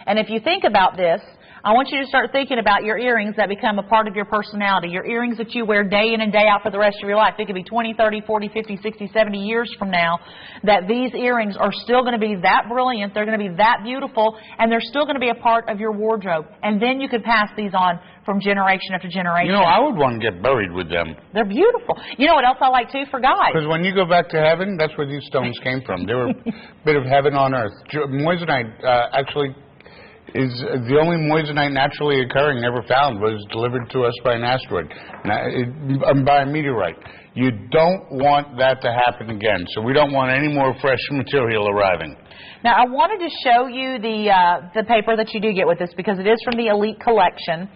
And if you think about this, I want you to start thinking about your earrings that become a part of your personality, your earrings that you wear day in and day out for the rest of your life. It could be 20, 30, 40, 50, 60, 70 years from now that these earrings are still going to be that brilliant, they're going to be that beautiful, and they're still going to be a part of your wardrobe. And then you could pass these on from generation after generation. You know, I would want to get buried with them. They're beautiful. You know what else I like, too, for guys? Because when you go back to heaven, that's where these stones came from. They were a bit of heaven on earth. Moissanite actually is the only moissanite naturally occurring ever found was delivered to us by an asteroid, by a meteorite. You don't want that to happen again, so we don't want any more fresh material arriving. Now, I wanted to show you the paper that you do get with this because it is from the Elite Collection,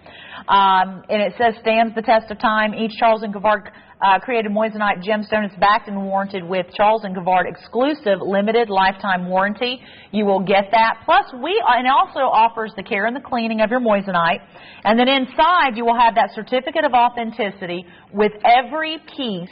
and it says, stands the test of time. Each Charles & Gavard created moissanite gemstone. It's backed and warranted with Charles & Gavard exclusive limited lifetime warranty. You will get that. Plus, it also offers the care and the cleaning of your moissanite. And then inside, you will have that certificate of authenticity with every piece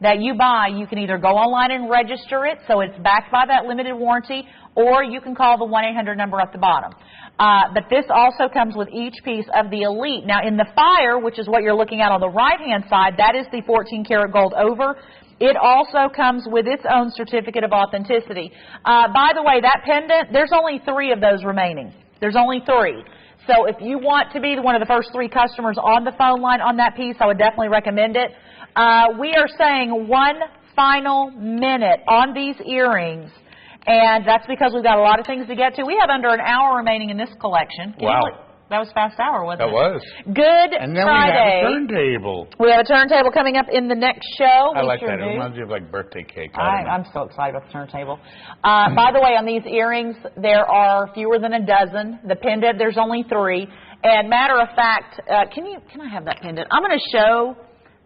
that you buy. You can either go online and register it, so it's backed by that limited warranty, or you can call the 1-800 number at the bottom. But this also comes with each piece of the Elite. Now, in the Fire, which is what you're looking at on the right-hand side, that is the 14-karat gold over. It also comes with its own certificate of authenticity. By the way, that pendant, there's only 3 of those remaining. There's only 3. So if you want to be one of the first 3 customers on the phone line on that piece, I would definitely recommend it. We are saying 1 final minute on these earrings, and that's because we've got a lot of things to get to. We have under an hour remaining in this collection. Wow. That was fast hour, wasn't it? That was. Good And then Friday. we have a turntable. We have a turntable coming up in the next show. I like that. It reminds me of like birthday cake. I'm so excited about the turntable. By the way, on these earrings, there are fewer than a dozen. The pendant, there's only 3. And matter of fact, can I have that pendant? I'm going to show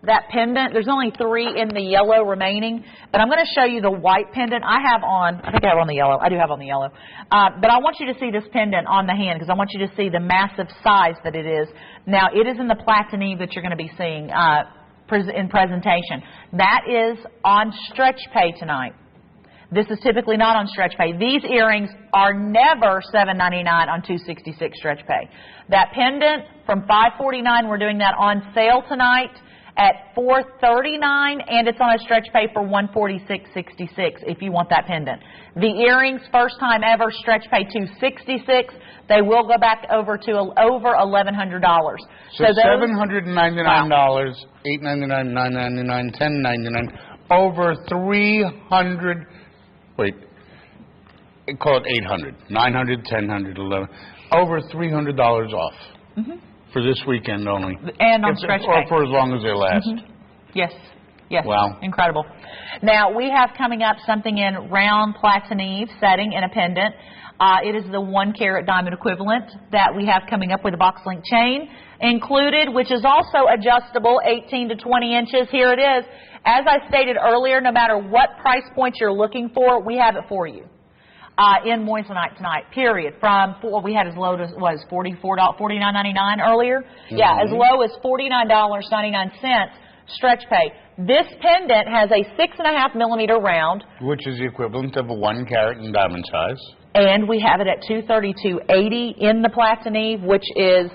that pendant. There's only 3 in the yellow remaining, but I'm going to show you the white pendant I have on. I think I have on the yellow. I do have on the yellow. But I want you to see this pendant on the hand because I want you to see the massive size that it is. Now, it is in the platine that you're going to be seeing in presentation. That is on stretch pay tonight. This is typically not on stretch pay. These earrings are never $7.99 on $266 stretch pay. That pendant from $549, we're doing that on sale tonight at $439, and it's on a stretch pay for $146.66 if you want that pendant. The earrings, first time ever, stretch pay $266. They will go back over $1,100. So $799, wow. $899, $999, $1099, over 300. Wait, call it 800, 900, 1000, 11, over $300 off. Mm-hmm. For this weekend only. And on stretch pay. Or for as long as they last. Mm-hmm. Yes. Yes. Wow. Incredible. Now, we have coming up something in round platine setting in a pendant. It is the 1-carat diamond equivalent that we have coming up with a box link chain included, which is also adjustable 18 to 20 inches. Here it is. As I stated earlier, no matter what price point you're looking for, we have it for you. In moissanite tonight, period. From what we had as low as was $49.99 earlier. Mm-hmm. Yeah, as low as $49.99 stretch pay. This pendant has a 6.5 millimeter round, which is the equivalent of a 1-carat in diamond size. And we have it at $232.80 in the platine, which is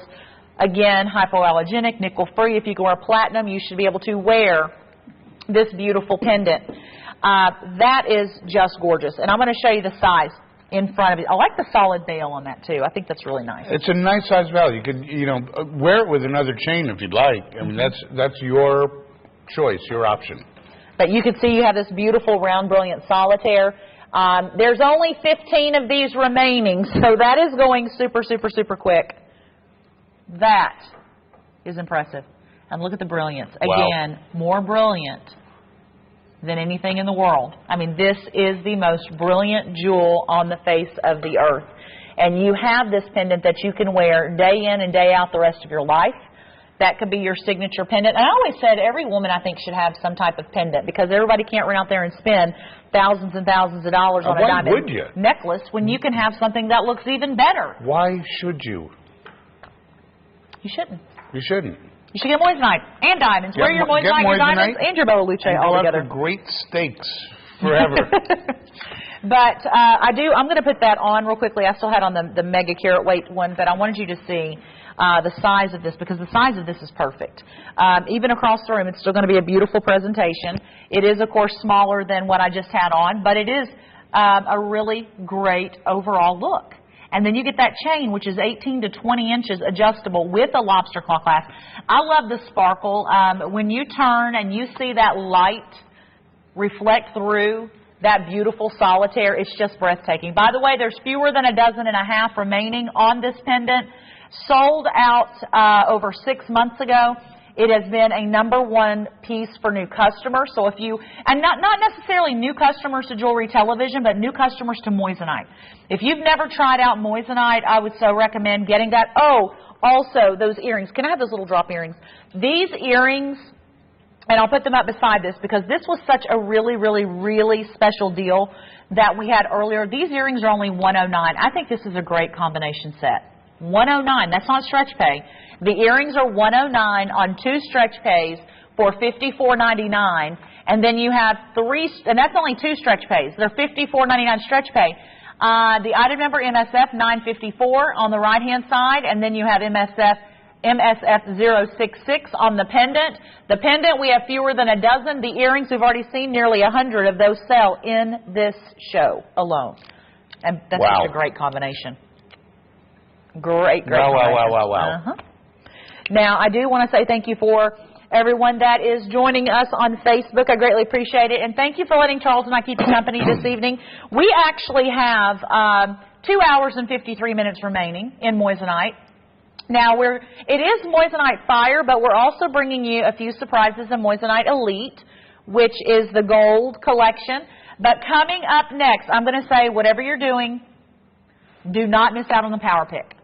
again hypoallergenic, nickel free. If you go wear platinum, you should be able to wear this beautiful pendant. That is just gorgeous. And I'm going to show you the size in front of it. I like the solid bail on that, too. I think that's really nice. It's a nice size bail. You could, wear it with another chain if you'd like. I mean, that's your choice, your option. But you can see you have this beautiful round, brilliant solitaire. There's only 15 of these remaining, so that is going super, super, super quick. That is impressive. And look at the brilliance. Again, wow. More brilliant than anything in the world. I mean, this is the most brilliant jewel on the face of the earth. And you have this pendant that you can wear day in and day out the rest of your life. That could be your signature pendant. And I always said every woman, I think, should have some type of pendant because everybody can't run out there and spend thousands and thousands of dollars on a diamond necklace when you can have something that looks even better. Why should you? You shouldn't. You shouldn't. You should get moissanite and diamonds. Wear your moissanite, your diamonds, and your Bella Luce all together. Go out for great steaks forever. But I'm going to put that on real quickly. I still had on the mega carat weight one, but I wanted you to see the size of this, because the size of this is perfect. Even across the room, it's still going to be a beautiful presentation. It is, of course, smaller than what I just had on, but it is a really great overall look. And then you get that chain, which is 18 to 20 inches adjustable with a lobster claw clasp. I love the sparkle. When you turn and you see that light reflect through that beautiful solitaire, it's just breathtaking. By the way, there's fewer than 12.5 remaining on this pendant. Sold out over 6 months ago. It has been a #1 piece for new customers. So if you, and not necessarily new customers to Jewelry Television, but new customers to Moissanite. If you've never tried out Moissanite, I would so recommend getting that. Oh, also those earrings. Can I have those little drop earrings? These earrings, and I'll put them up beside this because this was such a really, really, really special deal that we had earlier. These earrings are only $109. I think this is a great combination set. $109. That's not stretch pay. The earrings are $109 on 2 stretch pays for $54.99, and then you have 3, and that's only 2 stretch pays. They're $54.99 stretch pay. The item number MSF 954 on the right hand side, and then you have MSF 066 on the pendant. The pendant, we have fewer than a dozen. The earrings, we've already seen nearly 100 of those sell in this show alone, and that's such a great combination. Great combination. Wow. Now, I do want to say thank you for everyone that is joining us on Facebook. I greatly appreciate it. And thank you for letting Charles and I keep you company this evening. We actually have 2 hours and 53 minutes remaining in Moissanite. Now, it is Moissanite Fire, but we're also bringing you a few surprises in Moissanite Elite, which is the gold collection. But coming up next, I'm going to say, whatever you're doing, do not miss out on the Power Pick.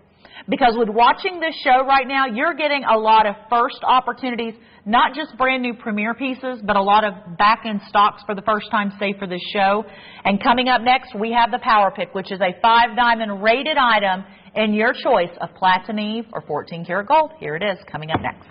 Because with watching this show right now, you're getting a lot of first opportunities, not just brand new premiere pieces, but a lot of back-end stocks for the first time, say, for this show. And coming up next, we have the Power Pick, which is a 5-diamond rated item in your choice of platinum or 14 karat gold. Here it is, coming up next.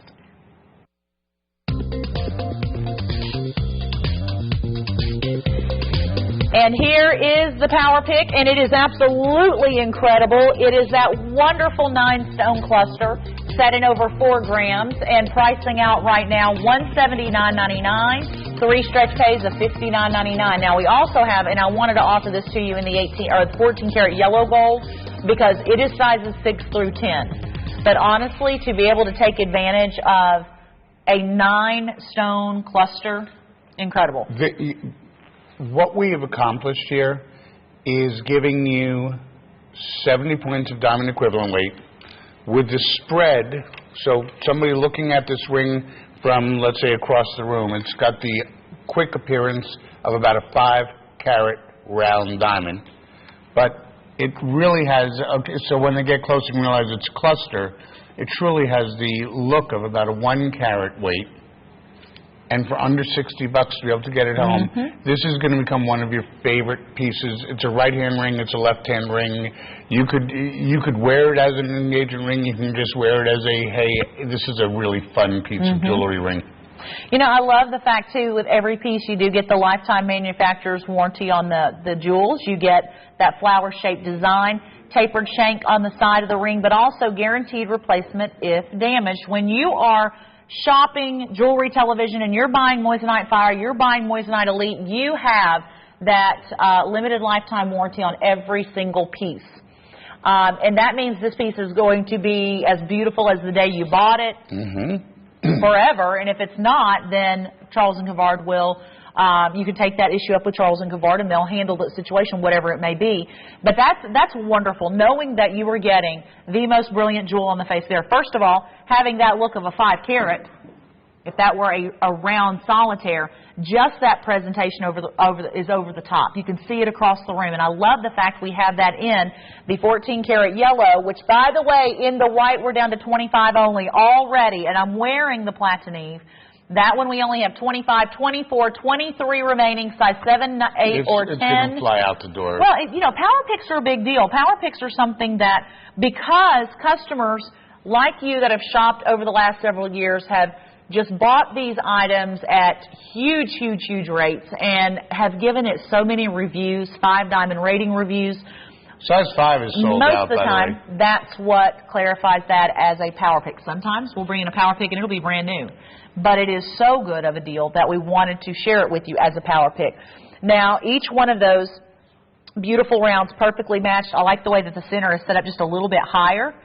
And here is the Power Pick, and it is absolutely incredible. It is that wonderful 9-stone cluster set in over 4 grams and pricing out right now $179.99. 3 stretch pays of $59.99. Now we also have, and I wanted to offer this to you in the 14 karat yellow gold because it is sizes 6 through 10. But honestly, to be able to take advantage of a 9-stone cluster, incredible. What we have accomplished here is giving you 70 points of diamond equivalent weight with the spread. So somebody looking at this ring from, let's say, across the room, it's got the quick appearance of about a 5-carat round diamond. But it really has, so when they get closer and realize it's a cluster, it truly has the look of about a 1-carat weight. And for under $60 to be able to get it home, this is going to become one of your favorite pieces. It's a right-hand ring. It's a left-hand ring. You could wear it as an engagement ring. You can just wear it as a, hey, this is a really fun piece of jewelry ring. You know, I love the fact, too, with every piece you do get the lifetime manufacturer's warranty on the jewels. You get that flower-shaped design, tapered shank on the side of the ring, but also guaranteed replacement if damaged. When you are shopping Jewelry Television and you're buying Moissanite Fire, you're buying Moissanite Elite, you have that limited lifetime warranty on every single piece. And that means this piece is going to be as beautiful as the day you bought it forever. And if it's not, then Charles & Cavard will, you can take that issue up with Charles & Cavard and they'll handle the situation, whatever it may be. But that's wonderful, knowing that you were getting the most brilliant jewel on the face there. First of all, having that look of a 5-carat, if that were a round solitaire, just that presentation is over the top. You can see it across the room. And I love the fact we have that in the 14-karat yellow, which, by the way, in the white, we're down to 25 only already. And I'm wearing the platinum. That one we only have 25, 24, 23 remaining, size 7, 8, or 10. It's going to fly out the door. Well, you know, Power Picks are a big deal. Power Picks are something that, because customers like you that have shopped over the last several years have just bought these items at huge, huge, huge rates and have given it so many reviews, 5 diamond rating reviews. Size 5 is sold Most out, of the by time, the way. that's what clarifies that as a power pick. Sometimes we'll bring in a power pick and it'll be brand new. But it is so good of a deal that we wanted to share it with you as a power pick. Now, each one of those beautiful rounds perfectly matched. I like the way that the center is set up just a little bit higher.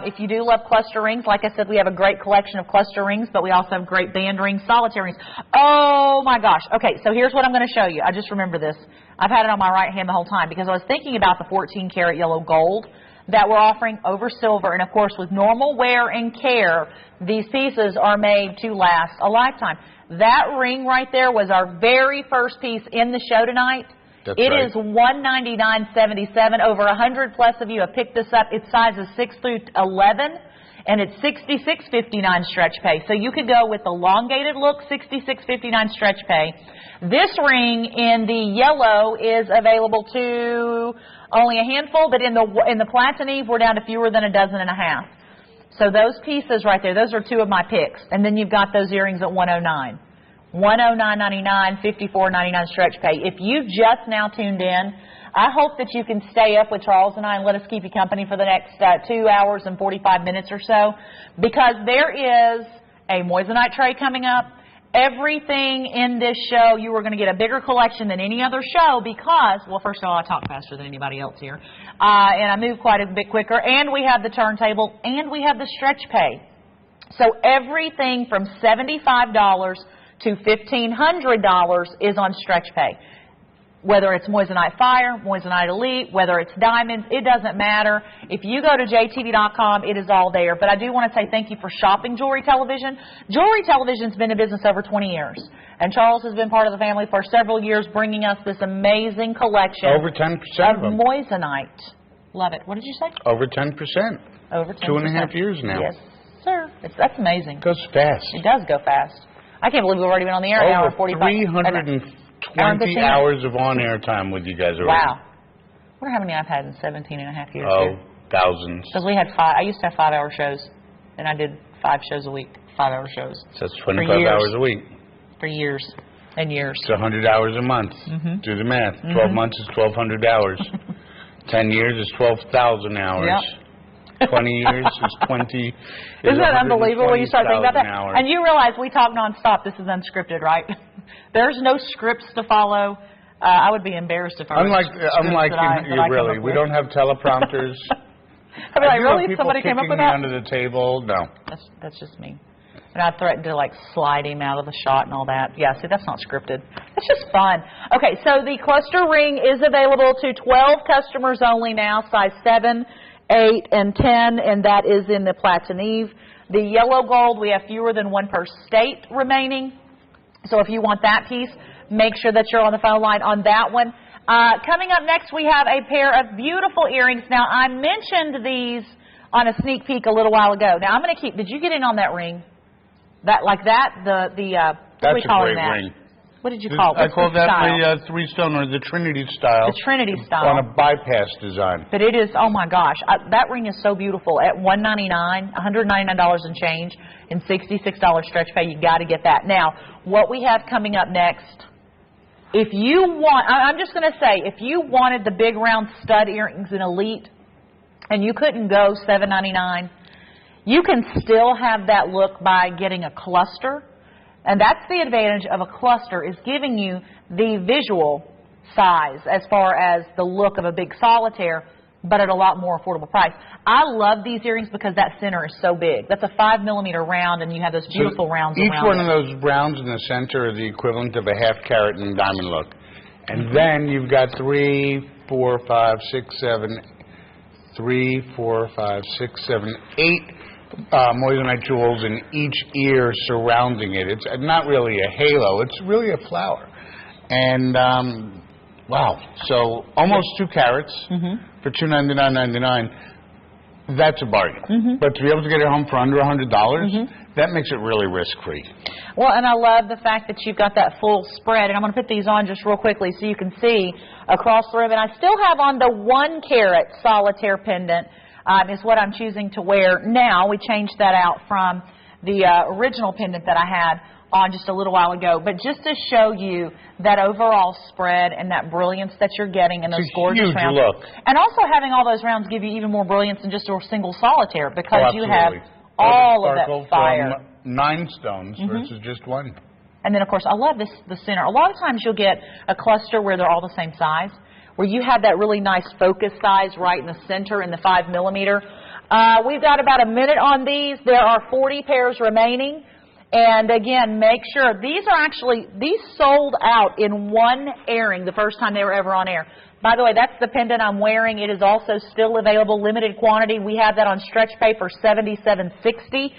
If you do love cluster rings, like I said, we have a great collection of cluster rings, but we also have great band rings, solitaire rings. Oh, my gosh. Okay, so here's what I'm going to show you. I just remember this. I've had it on my right hand the whole time because I was thinking about the 14-karat yellow gold that we're offering over silver. And, of course, with normal wear and care, these pieces are made to last a lifetime. That ring right there was our very first piece in the show tonight. That's It right. is $199.77. Over 100 plus of you have picked this up. Its size is 6 through 11, and it's $66.59 stretch pay. So you could go with the elongated look, $66.59 stretch pay. This ring in the yellow is available to only a handful, but in the Platinum, we're down to fewer than a dozen and a half. So those pieces right there, those are 2 of my picks. And then you've got those earrings at $109. $109.99, $54.99 stretch pay. If you just now tuned in, I hope that you can stay up with Charles and I and let us keep you company for the next 2 hours and 45 minutes or so, because there is a Moissanite tray coming up. Everything in this show, you are going to get a bigger collection than any other show because, well, first of all, I talk faster than anybody else here, and I move quite a bit quicker, and we have the turntable, and we have the stretch pay. So everything from $75 to $1,500 is on stretch pay. Whether it's Moissanite Fire, Moissanite Elite, whether it's diamonds, it doesn't matter. If you go to jtv.com, it is all there. But I do want to say thank you for shopping Jewelry Television. Jewelry Television's been in business over 20 years. And Charles has been part of the family for several years, bringing us this amazing collection Over 10% of them. Moissanite. Love it. What did you say? Over 10%. Over 10%. 2.5 years now. Yes, sir. That's amazing. It goes fast. It does go fast. I can't believe we've already been on the air an hour Over and 45. 320 hours of on-air time with you guys already. Wow. I wonder how many I've had in 17 and a half years. Oh, thousands. Because we had 5. I used to have 5-hour shows, and I did 5 shows a week, 5-hour shows. So that's 25 hours a week. For years and years. It's 100 hours a month. Do the math. 12 months is 1,200 hours. 10 years is 12,000 hours. Yep. 20 years is 20. Isn't that unbelievable when you start thinking about that? Hours. And you realize we talk nonstop. This is unscripted, right? There's no scripts to follow. I would be embarrassed if I Unlike really, we with. don't have teleprompters. I'd be like, know really? people Somebody came up kicking with me that? under the table? No. That's just me. And I threatened to, like, slide him out of the shot and all that. Yeah, see, that's not scripted. It's just fun. Okay, so the cluster ring is available to 12 customers only now, size 7, 8, and 10, and that is in the Platinum. The yellow gold, we have fewer than 1 per state remaining. So if you want that piece, make sure that you're on the phone line on that one. Coming up next, we have a pair of beautiful earrings. Now, I mentioned these on a sneak peek a little while ago. Now, I'm going to keep, did you get in on that ring? That, like that? What are we calling that? Ring. What did you call it? I call that the 3-stone or the Trinity style. The Trinity style. On a bypass design. But it is, oh my gosh, that ring is so beautiful. At $199 and change, and $66 stretch pay, you got to get that. Now, what we have coming up next, if you want, I'm just going to say, if you wanted the big round stud earrings in Elite, and you couldn't go $799, you can still have that look by getting a cluster. And that's the advantage of a cluster, is giving you the visual size as far as the look of a big solitaire, but at a lot more affordable price. I love these earrings because that center is so big. That's a 5mm round, and you have those beautiful rounds around each one of those rounds in the center are the equivalent of a half-carat in diamond look. And then you've got 3, 4, 5, 6, 7, 3, 4, 5, 6, 7, 8 Moissanite jewels in each ear surrounding it. It's not really a halo. It's really a flower. And, wow. So almost 2 carats for $299.99. That's a bargain. But to be able to get it home for under $100, that makes it really risk-free. Well, and I love the fact that you've got that full spread. And I'm going to put these on just real quickly so you can see across the ribbon. I still have on the 1-carat solitaire pendant. Is what I'm choosing to wear now. We changed that out from the original pendant that I had on just a little while ago. But just to show you that overall spread and that brilliance that you're getting in those gorgeous rounds. Look. And also having all those rounds give you even more brilliance than just a single solitaire, because you have Absolutely. all of that fire. From 9 stones versus just 1. And then, of course, I love the center. A lot of times you'll get a cluster where they're all the same size, where you have that really nice focus size right in the center in the 5 millimeter. We've got about a minute on these. There are 40 pairs remaining. And again, make sure, these sold out in 1 airing the first time they were ever on air. By the way, that's the pendant I'm wearing. It is also still available, limited quantity. We have that on stretch paper, $77.60.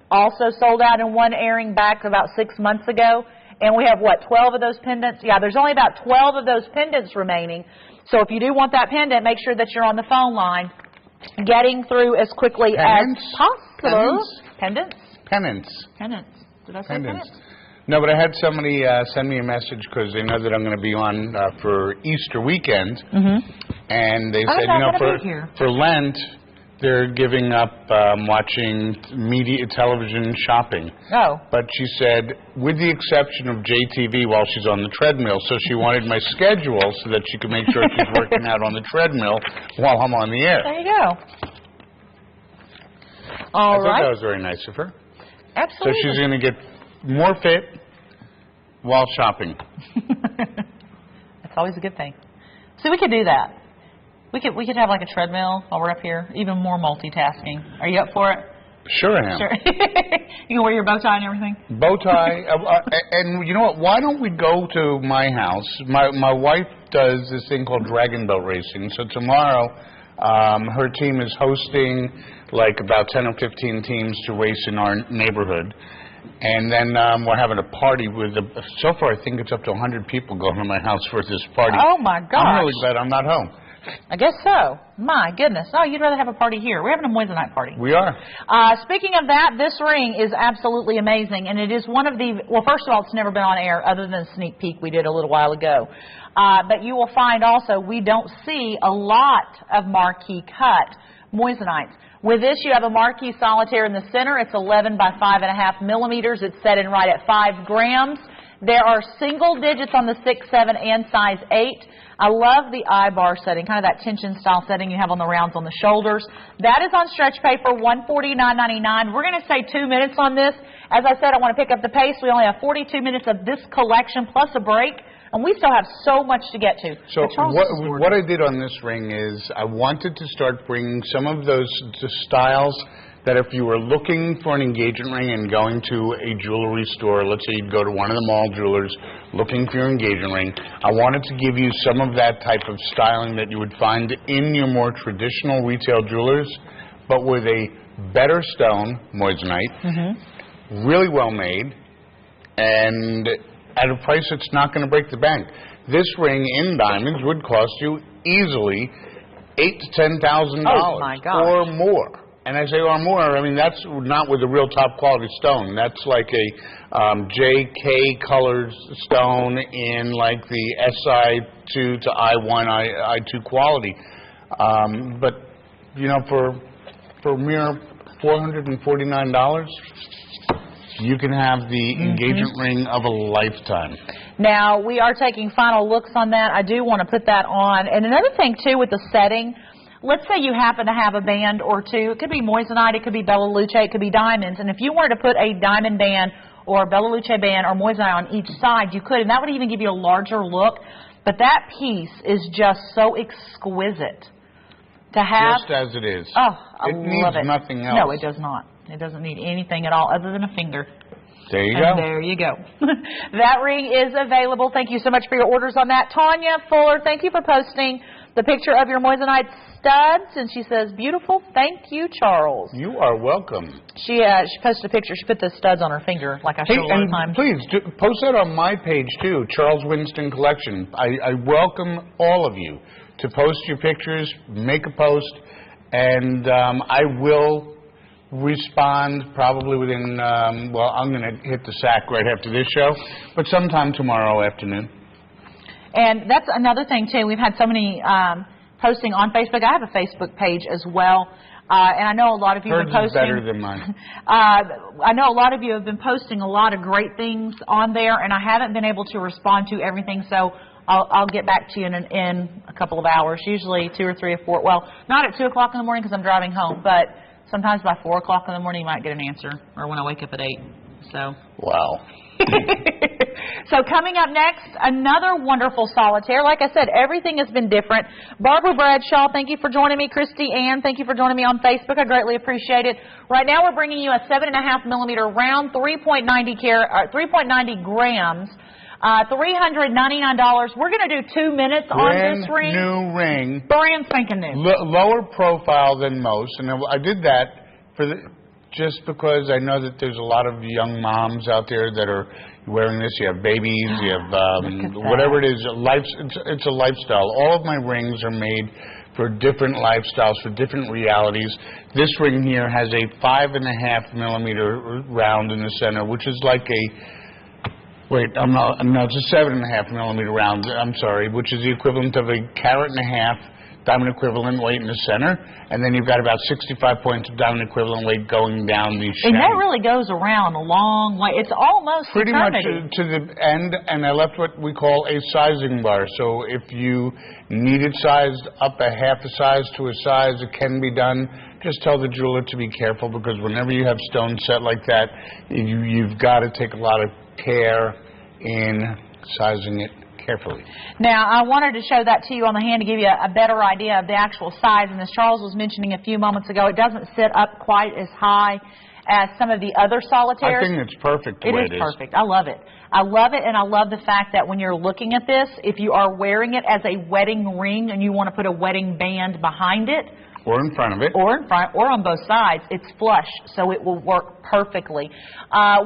Also sold out in 1 airing back about 6 months ago. And we have, 12 of those pendants? Yeah, there's only about 12 of those pendants remaining. So if you do want that pendant, make sure that you're on the phone line, getting through as quickly as possible. Pendants? Pendants. Did I say pendants? No, but I had somebody send me a message because they know that I'm going to be on for Easter weekend. And they said, for Lent, they're giving up watching television shopping. Oh. But she said, with the exception of JTV while she's on the treadmill, so she wanted my schedule so that she could make sure she's working out on the treadmill while I'm on the air. There you go. All right. I thought that was very nice of her. Absolutely. So she's going to get more fit while shopping. That's always a good thing. So we could do that. We could have like a treadmill while we're up here. Even more multitasking. Are you up for it? Sure I am. Sure. You can wear your bow tie and everything? Bow tie. And you know what? Why don't we go to my house? My wife does this thing called dragon boat racing. So tomorrow, her team is hosting like about 10 or 15 teams to race in our neighborhood. And then we're having a party with, so far I think it's up to 100 people going to my house for this party. Oh my gosh. I'm really glad I'm not home. I guess so. My goodness. Oh, you'd rather have a party here. We're having a Moissanite party. We are. Speaking of that, this ring is absolutely amazing. And it is one of the, well, first of all, it's never been on air other than a sneak peek we did a little while ago. But you will find also we don't see a lot of marquee cut Moissanites. With this, you have a marquee solitaire in the center. It's 11 by 5.5 millimeters. It's set in right at 5 grams. There are single digits on the 6, 7, and size 8. I love the eye bar setting, kind of that tension style setting you have on the rounds on the shoulders. That is on stretch paper, $149.99. We're going to say 2 minutes on this. As I said, I want to pick up the pace. We only have 42 minutes of this collection plus a break. And we still have so much to get to. So what I did on this ring is I wanted to start bringing some of those styles that if you were looking for an engagement ring and going to a jewelry store, let's say you'd go to one of the mall jewelers looking for your engagement ring, I wanted to give you some of that type of styling that you would find in your more traditional retail jewelers, but with a better stone, Moissanite, really well made, and at a price that's not going to break the bank. This ring in diamonds would cost you easily $8,000 to $10,000 or more. And I say or more, I mean that's not with a real top quality stone. That's like a JK colored stone in like the SI2 to I1, I2 quality. But you know, for mere $449. You can have the engagement ring of a lifetime. Now, we are taking final looks on that. I do want to put that on. And another thing, too, with the setting, let's say you happen to have a band or two. It could be Moissanite, it could be Bella Luce, it could be diamonds. And if you were to put a diamond band or a Bella Luce band or Moissanite on each side, you could. And that would even give you a larger look. But that piece is just so exquisite to have. Just as it is. Oh, I love it. It needs nothing else. No, it does not. It doesn't need anything at all other than a finger. There you go. There you go. That ring is available. Thank you so much for your orders on that. Tanya Fuller, thank you for posting the picture of your Moissanite studs. And she says, beautiful. Thank you, Charles. You are welcome. She posted a picture. She put the studs on her finger like I show all the time. Please, post that on my page, too, Charles Winston Collection. I welcome all of you to post your pictures, make a post, and I will respond probably within, well, I'm going to hit the sack right after this show, but sometime tomorrow afternoon. And that's another thing, too. We've had so many posting on Facebook. I have a Facebook page as well. And I know a lot of you have been Hers is posting. better than mine. I know a lot of you have been posting a lot of great things on there, and I haven't been able to respond to everything, so I'll get back to you in a couple of hours, usually 2 or 3 or 4. Well, not at 2 o'clock in the morning because I'm driving home, but sometimes by 4 o'clock in the morning you might get an answer, or when I wake up at 8. So. Wow. So coming up next, another wonderful solitaire. Like I said, everything has been different. Barbara Bradshaw, thank you for joining me. Christy Ann, thank you for joining me on Facebook. I greatly appreciate it. Right now we're bringing you a 7.5 millimeter round, 3.90 grams, $399. We're going to do 2 minutes on this ring. Brand new ring. Brand spanking new. Lower profile than most, and I did that just because I know that there's a lot of young moms out there that are wearing this. You have babies, you have whatever it is. It's a lifestyle. All of my rings are made for different lifestyles, for different realities. This ring here has a 5.5 millimeter round in the center, which is like a it's a 7.5 millimeter round. I'm sorry, which is the equivalent of a carat and a half diamond equivalent weight in the center, and then you've got about 65 points of diamond equivalent weight going down the shank. And that really goes around a long way. It's almost pretty eternity. much to the end, and I left what we call a sizing bar. So if you need it sized up a half a size to a size, it can be done. Just tell the jeweler to be careful, because whenever you have stones set like that, you've got to take a lot of care in sizing it carefully. Now, I wanted to show that to you on the hand to give you a better idea of the actual size. And as Charles was mentioning a few moments ago, it doesn't sit up quite as high as some of the other solitaires. I think it's perfect the way it is. It is perfect. I love it. I love it, and I love the fact that when you're looking at this, if you are wearing it as a wedding ring and you want to put a wedding band behind it, or in front of it. Or in front, or on both sides. It's flush, so it will work perfectly.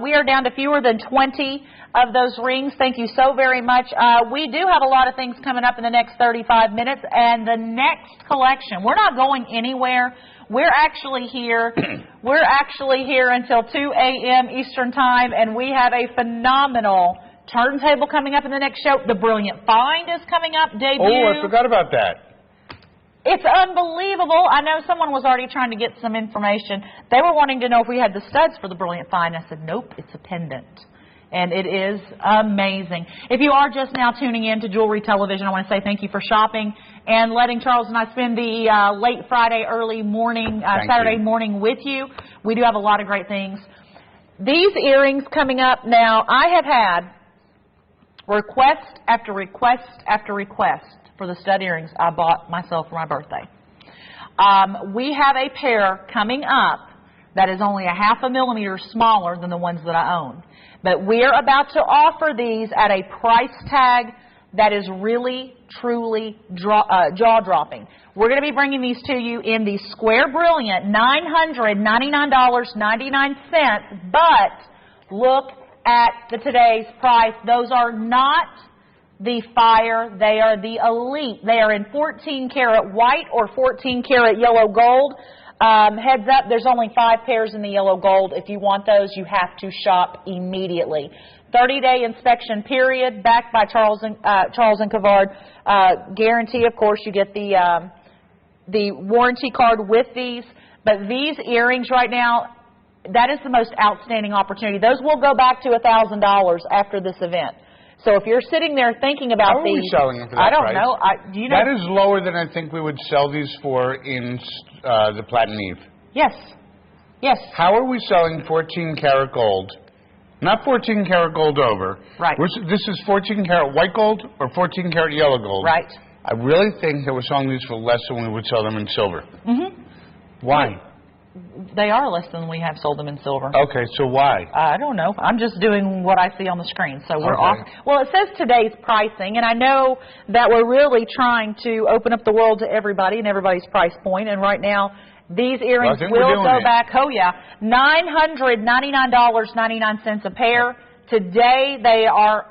We are down to fewer than 20 of those rings. Thank you so very much. We do have a lot of things coming up in the next 35 minutes, and the next collection, we're not going anywhere. We're actually here. We're actually here until 2 a.m. Eastern Time, and we have a phenomenal turntable coming up in the next show. The Brilliant Find is coming up, debut. Oh, I forgot about that. It's unbelievable. I know someone was already trying to get some information. They were wanting to know if we had the studs for the Brilliant Find. I said, nope, it's a pendant. And it is amazing. If you are just now tuning in to Jewelry Television, I want to say thank you for shopping and letting Charles and I spend the late Friday, early morning, Saturday morning with you. We do have a lot of great things. These earrings coming up now, I have had request after request after request for the stud earrings I bought myself for my birthday. We have a pair coming up that is only a 0.5 millimeter smaller than the ones that I own. But we're about to offer these at a price tag that is really, truly jaw-dropping. We're going to be bringing these to you in the Square Brilliant, $999.99, but look at today's price. Those are not the Fire, they are the Elite. They are in 14 karat white or 14 karat yellow gold. Heads up, there's only 5 pairs in the yellow gold. If you want those, you have to shop immediately. 30-day inspection period, backed by Charles and Cavard guarantee. Of course, you get the warranty card with these. But these earrings right now, that is the most outstanding opportunity. Those will go back to $1,000 after this event. So if you're sitting there thinking about these... How are we selling them for that I don't price? know. Do you know? That is lower than I think we would sell these for in the Platinum Eve. Yes. Yes. How are we selling 14 karat gold? Not 14 karat gold over. Right. This is 14 karat white gold or 14 karat yellow gold. Right. I really think that we're selling these for less than we would sell them in silver. Mm-hmm. Why? They are less than we have sold them in silver. Okay, so why? I don't know. I'm just doing what I see on the screen. So we're Okay. off. Well, it says today's pricing, and I know that we're really trying to open up the world to everybody and everybody's price point. And right now, these earrings will go back. Oh yeah, $999.99 a pair. Today they are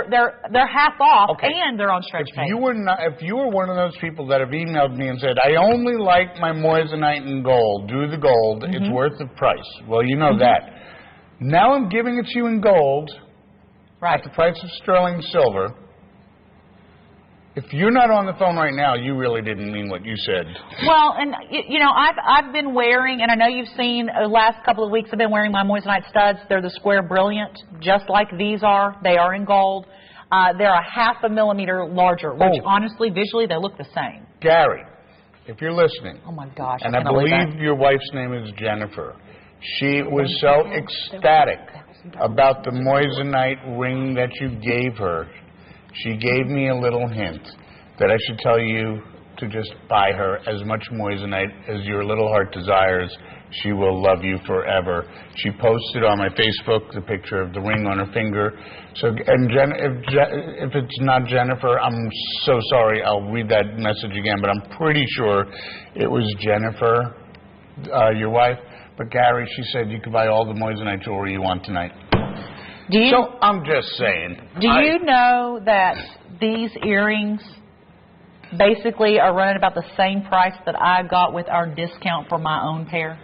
they're half off, and they're on stretch pay. If you were one of those people that have emailed me and said, I only like my Moissanite in gold, do the gold, it's worth the price. Well, you know that. Now I'm giving it to you in gold at the price of sterling silver. If you're not on the phone right now, you really didn't mean what you said. Well, and you know, I've been wearing, and I know you've seen the last couple of weeks, I've been wearing my Moissanite studs. They're the square brilliant, just like these are. They are in gold. They're a 0.5 millimeter larger, which honestly, visually, they look the same. Gary, if you're listening. Oh my gosh! And I believe your wife's name is Jennifer. She was so ecstatic about the Moissanite ring that you gave her. She gave me a little hint that I should tell you to just buy her as much Moissanite as your little heart desires. She will love you forever. She posted on my Facebook the picture of the ring on her finger. So, and if it's not Jennifer, I'm so sorry. I'll read that message again, but I'm pretty sure it was Jennifer, your wife. But Gary, she said you could buy all the Moissanite jewelry you want tonight. So I'm just saying. Do you know that these earrings basically are running about the same price that I got with our discount for my own pair?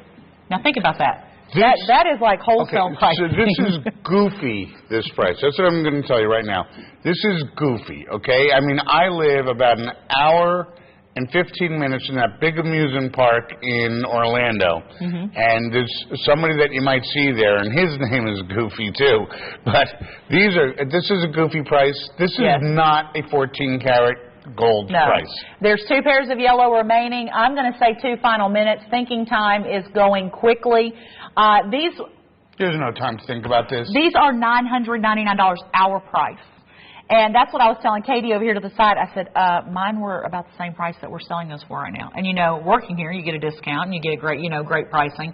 Now think about that. That is like wholesale price. So this is goofy, this price. That's what I'm going to tell you right now. This is goofy, okay? I mean, I live about an hour and 15 minutes in that big amusement park in Orlando. And there's somebody that you might see there, and his name is Goofy too. But this is a goofy price. This is not a 14-karat gold price. There's 2 pairs of yellow remaining. I'm going to say 2 final minutes. Thinking time is going quickly. There's no time to think about this. These are $999 our price. And that's what I was telling Katie over here to the side. I said, mine were about the same price that we're selling those for right now. And, you know, working here, you get a discount and you get a great, you know, great pricing.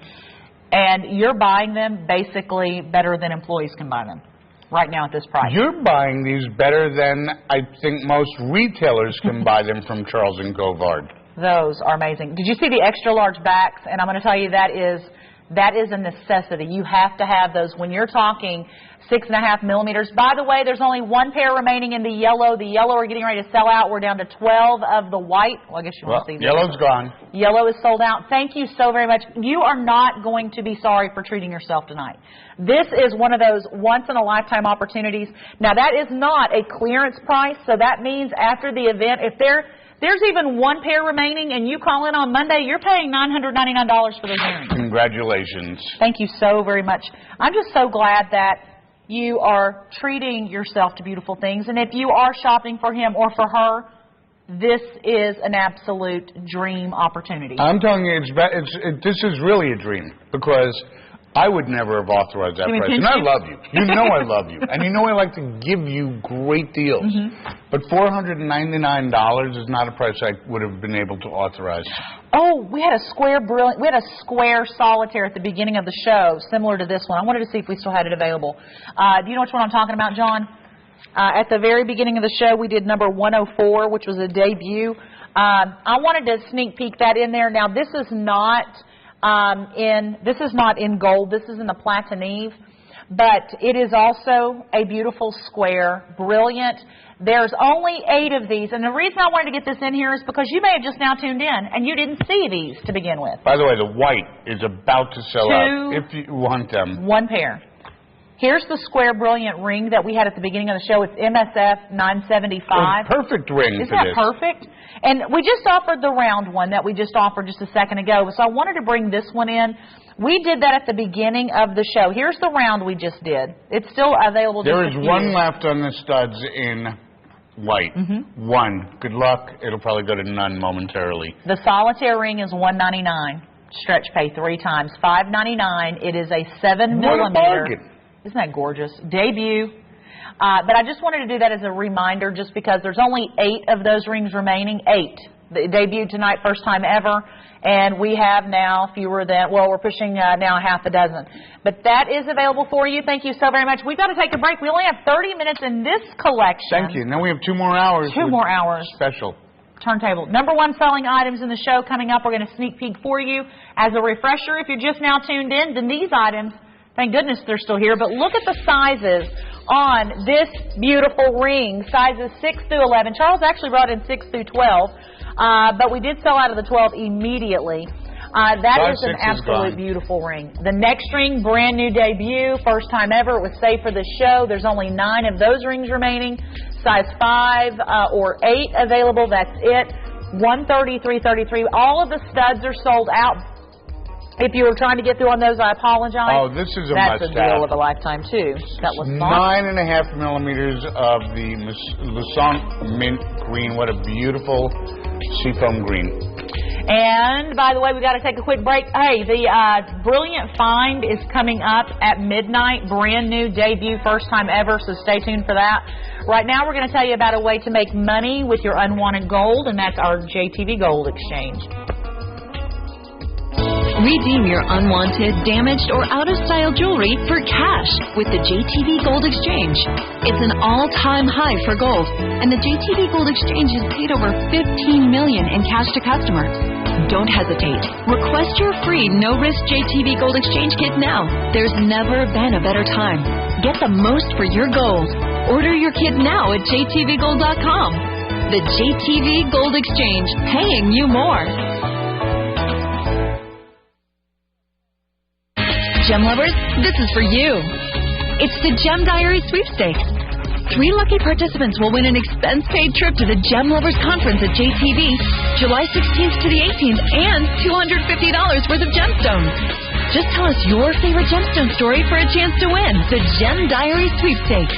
And you're buying them basically better than employees can buy them right now at this price. You're buying these better than I think most retailers can buy them from Charles & Govard. Those are amazing. Did you see the extra large backs? And I'm going to tell you that is a necessity. You have to have those when you're talking 6.5 millimeters. By the way, there's only 1 pair remaining in the yellow. The yellow are getting ready to sell out. We're down to 12 of the white. Well, I guess you want to see this. Yellow's gone. Yellow is sold out. Thank you so very much. You are not going to be sorry for treating yourself tonight. This is one of those once-in-a-lifetime opportunities. Now, that is not a clearance price, so that means after the event, if there's even 1 pair remaining and you call in on Monday, you're paying $999 for those earrings. Congratulations. Thank you so very much. I'm just so glad that you are treating yourself to beautiful things. And if you are shopping for him or for her, this is an absolute dream opportunity. I'm telling you, this is really a dream because I would never have authorized that price. And I love you. You know I love you. And you know I like to give you great deals. But $499 is not a price I would have been able to authorize. Oh, we had a square solitaire at the beginning of the show, similar to this one. I wanted to see if we still had it available. Do you know which one I'm talking about, John? At the very beginning of the show, we did number 104, which was a debut. I wanted to sneak peek that in there. Now, this is not in gold. This is in the Platinive, but it is also a beautiful square, brilliant. There's only 8 of these, and the reason I wanted to get this in here is because you may have just now tuned in and you didn't see these to begin with. By the way, the white is about to sell out if you want them. 1 pair. Here's the square brilliant ring that we had at the beginning of the show. It's MSF 975. Perfect ring. Isn't that perfect? And we just offered the round one that we just offered just a second ago. So I wanted to bring this one in. We did that at the beginning of the show. Here's the round we just did. It's still available. There is 1 left on the studs in white. 1. Good luck. It'll probably go to none momentarily. The solitaire ring is $199. Stretch pay 3 times. $599. It is a 7 millimeter. What a bargain. Isn't that gorgeous? Debut. But I just wanted to do that as a reminder just because there's only 8 of those rings remaining. 8. They debuted tonight, first time ever. And we have now fewer than, well, we're pushing now half a dozen. But that is available for you. Thank you so very much. We've got to take a break. We only have 30 minutes in this collection. Thank you. And then we have 2 more hours. 2 more hours. Special. Turntable. Number 1 selling items in the show coming up. We're going to sneak peek for you. As a refresher, if you're just now tuned in, then these items, thank goodness they're still here. But look at the sizes on this beautiful ring. Sizes 6 through 11. Charles actually brought in 6 through 12. But we did sell out of the 12 immediately. That is an absolute beautiful ring. The next ring, brand new debut, first time ever. It was saved for the show. There's only 9 of those rings remaining. Size 5 or 8 available. That's it. $130, $333. All of the studs are sold out. If you were trying to get through on those, I apologize. Oh, this is a That's must-have. a deal of a lifetime, too. That was 9.5 millimeters of the Moissanite mint green. What a beautiful seafoam green. And, by the way, we got to take a quick break. Hey, the Brilliant Find is coming up at midnight. Brand new debut, first time ever, so stay tuned for that. Right now, we're going to tell you about a way to make money with your unwanted gold, and that's our JTV Gold Exchange. Redeem your unwanted, damaged, or out-of-style jewelry for cash with the JTV Gold Exchange. It's an all-time high for gold, and the JTV Gold Exchange has paid over $15 million in cash to customers. Don't hesitate. Request your free no-risk JTV Gold Exchange kit now. There's never been a better time. Get the most for your gold. Order your kit now at jtvgold.com. The JTV Gold Exchange, paying you more. Gem lovers, this is for you. It's the Gem Diary Sweepstakes. 3 lucky participants will win an expense-paid trip to the Gem Lovers Conference at JTV, July 16th to the 18th, and $250 worth of gemstones. Just tell us your favorite gemstone story for a chance to win the Gem Diary Sweepstakes.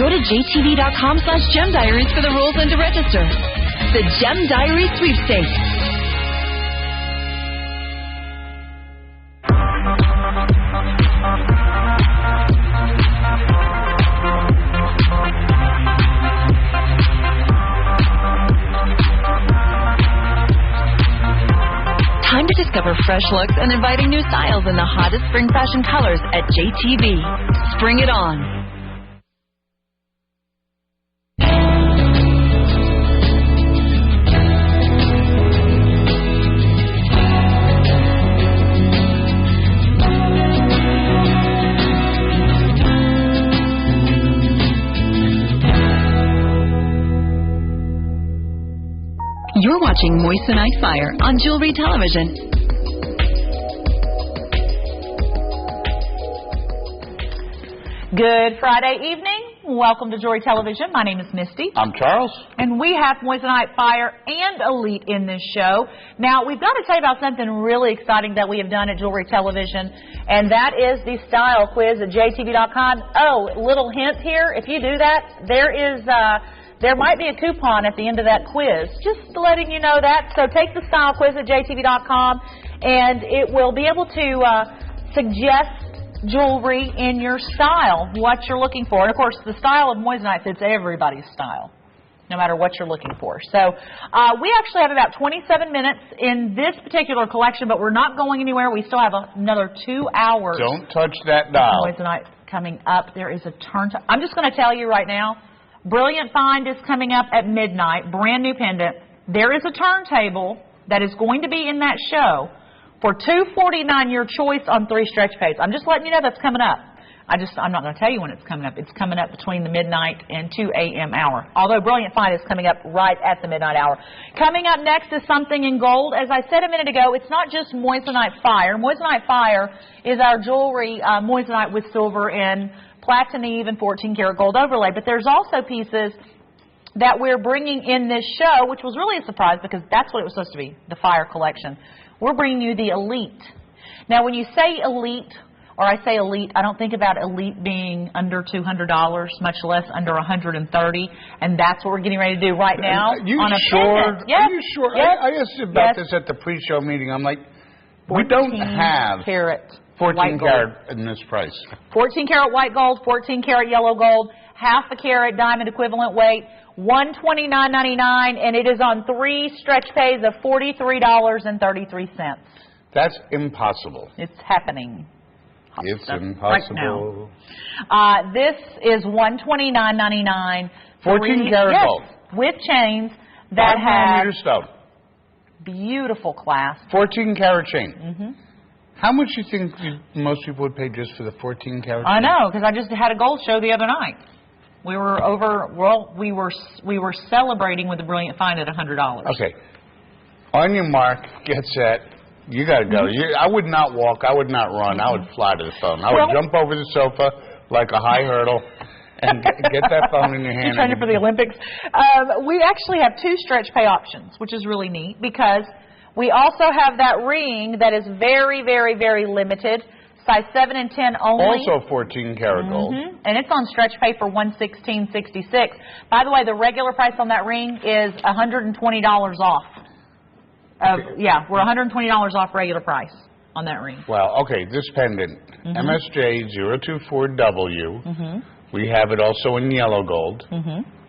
Go to jtv.com/gemdiaries for the rules and to register. The Gem Diary Sweepstakes. Time to discover fresh looks and inviting new styles in the hottest spring fashion colors at JTV. Spring it on. You're watching Moissanite Fire on Jewelry Television. Good Friday evening. Welcome to Jewelry Television. My name is Misty. I'm Charles. And we have Moissanite Fire and Elite in this show. Now, we've got to tell you about something really exciting that we have done at Jewelry Television, and that is the style quiz at jtv.com. Oh, little hint here. If you do that, there might be a coupon at the end of that quiz. Just letting you know that. So take the style quiz at jtv.com, and it will be able to suggest jewelry in your style, what you're looking for. And, of course, the style of Moissanite fits everybody's style, no matter what you're looking for. So we actually have about 27 minutes in this particular collection, but we're not going anywhere. We still have another 2 hours. Don't touch that dial. Moissanite coming up. There is a turntable. I'm just going to tell you right now, Brilliant Find is coming up at midnight, brand new pendant. There is a turntable that is going to be in that show for $249, your choice on 3 stretch pays. I'm just letting you know that's coming up. I'm not going to tell you when it's coming up. It's coming up between the midnight and 2 a.m. hour. Although Brilliant Find is coming up right at the midnight hour. Coming up next is something in gold. As I said a minute ago, it's not just Moissanite Fire. Moissanite Fire is our jewelry, Moissanite with silver and platinum and 14 karat gold overlay. But there's also pieces that we're bringing in this show, which was really a surprise because that's what it was supposed to be, the Fire collection. We're bringing you the Elite. Now, when you say Elite, or I say Elite, I don't think about Elite being under $200, much less under $130, and that's what we're getting ready to do right now. Are you on a sure? pendant. Yep. Are you sure? Yep. I asked you about this at the pre-show meeting. I'm like, we don't have 14 karat in this price. 14 karat white gold, 14 karat yellow gold, half a carat diamond equivalent weight, $129.99, and it is on 3 stretch pays of $43.33. That's impossible. It's happening. It's impossible. Right now. This is $129.99. 14 karat gold. With chains that have stone. Beautiful clasp. 14 karat chain. Mm-hmm. How much do you think most people would pay just for the 14 karat chain? I know, because I just had a gold show the other night. We were we were celebrating with the Brilliant Find at $100. Okay. On your mark, get set, You got to go. I would not walk. I would not run. I would fly to the phone. I would jump over the sofa like a high hurdle and get that phone in your hand. You're training for the Olympics. We actually have 2 stretch pay options, which is really neat because we also have that ring that is very, very, very limited, size 7 and 10 only. Also 14 karat gold. And it's on stretch pay for $116.66. By the way, the regular price on that ring is $120 off. Yeah, we're $120 off regular price on that ring. Wow. Okay, this pendant, MSJ024W. We have it also in yellow gold.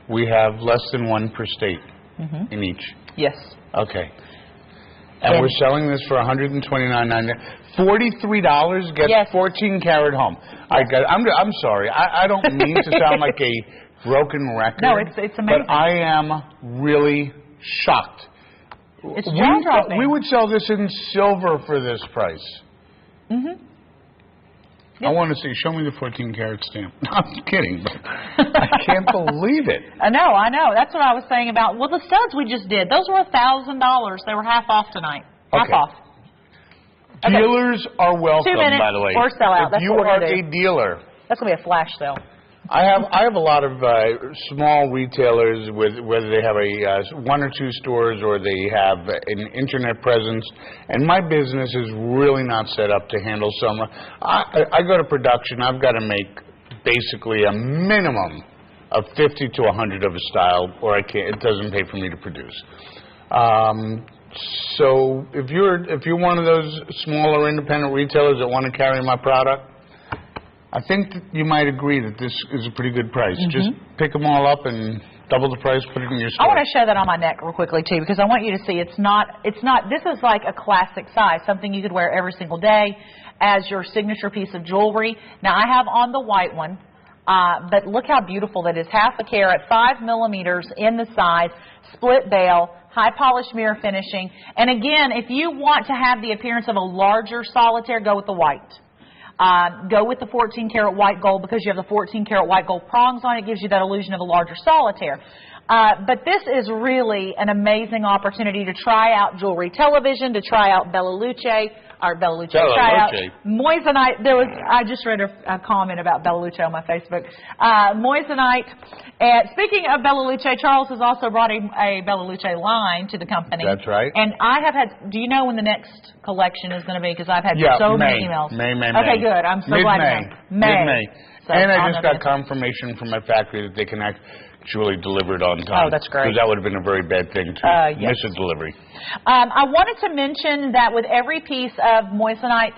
We have less than 1 per state in each. Yes. Okay. And we're selling this for $129.99. $43 gets 14 karat home. I'm sorry. I don't mean to sound like a broken record. No, it's amazing. But I am really shocked. It's jaw-dropping. We would sell this in silver for this price. I want to see. Show me the 14 karat stamp. I'm kidding, but I can't believe it. I know. That's what I was saying about. Well, the studs we just did, those were $1,000. They were half off tonight. Half off. Okay. Dealers are welcome, 2 minutes by the way. or sell out. That's if you what we're are gonna do. a dealer, that's going to be a flash sale. I have a lot of small retailers with whether they have a 1 or 2 stores or they have an internet presence, and my business is really not set up to handle some. I go to production. I've got to make basically a minimum of 50 to 100 of a style, or I can't. It doesn't pay for me to produce. So if you're one of those smaller independent retailers that want to carry my product, I think that you might agree that this is a pretty good price. Just pick them all up and double the price, put it in your store. I want to show that on my neck real quickly, too, because I want you to see this is like a classic size, something you could wear every single day as your signature piece of jewelry. Now, I have on the white one, but look how beautiful that is. Half a carat, 5 millimeters in the size, split bail, high polished mirror finishing. And again, if you want to have the appearance of a larger solitaire, go with the white. Go with the 14 karat white gold because you have the 14 karat white gold prongs on it. It gives you that illusion of a larger solitaire. But this is really an amazing opportunity to try out jewelry television, to try out Bella Luce, try out Moissanite. I just read a comment about Bella Luce on my Facebook. Moissanite. And speaking of Bella Luce, Charles has also brought a Bella Luce line to the company. That's right. And I have had, do you know when the next collection is going to be? Because I've had so many emails. May. Okay, good. I'm so glad to know. Mid-May. So and I just got confirmation from my factory that they can actually deliver it on time. Oh, that's great. Because that would have been a very bad thing to miss a delivery. I wanted to mention that with every piece of Moissanite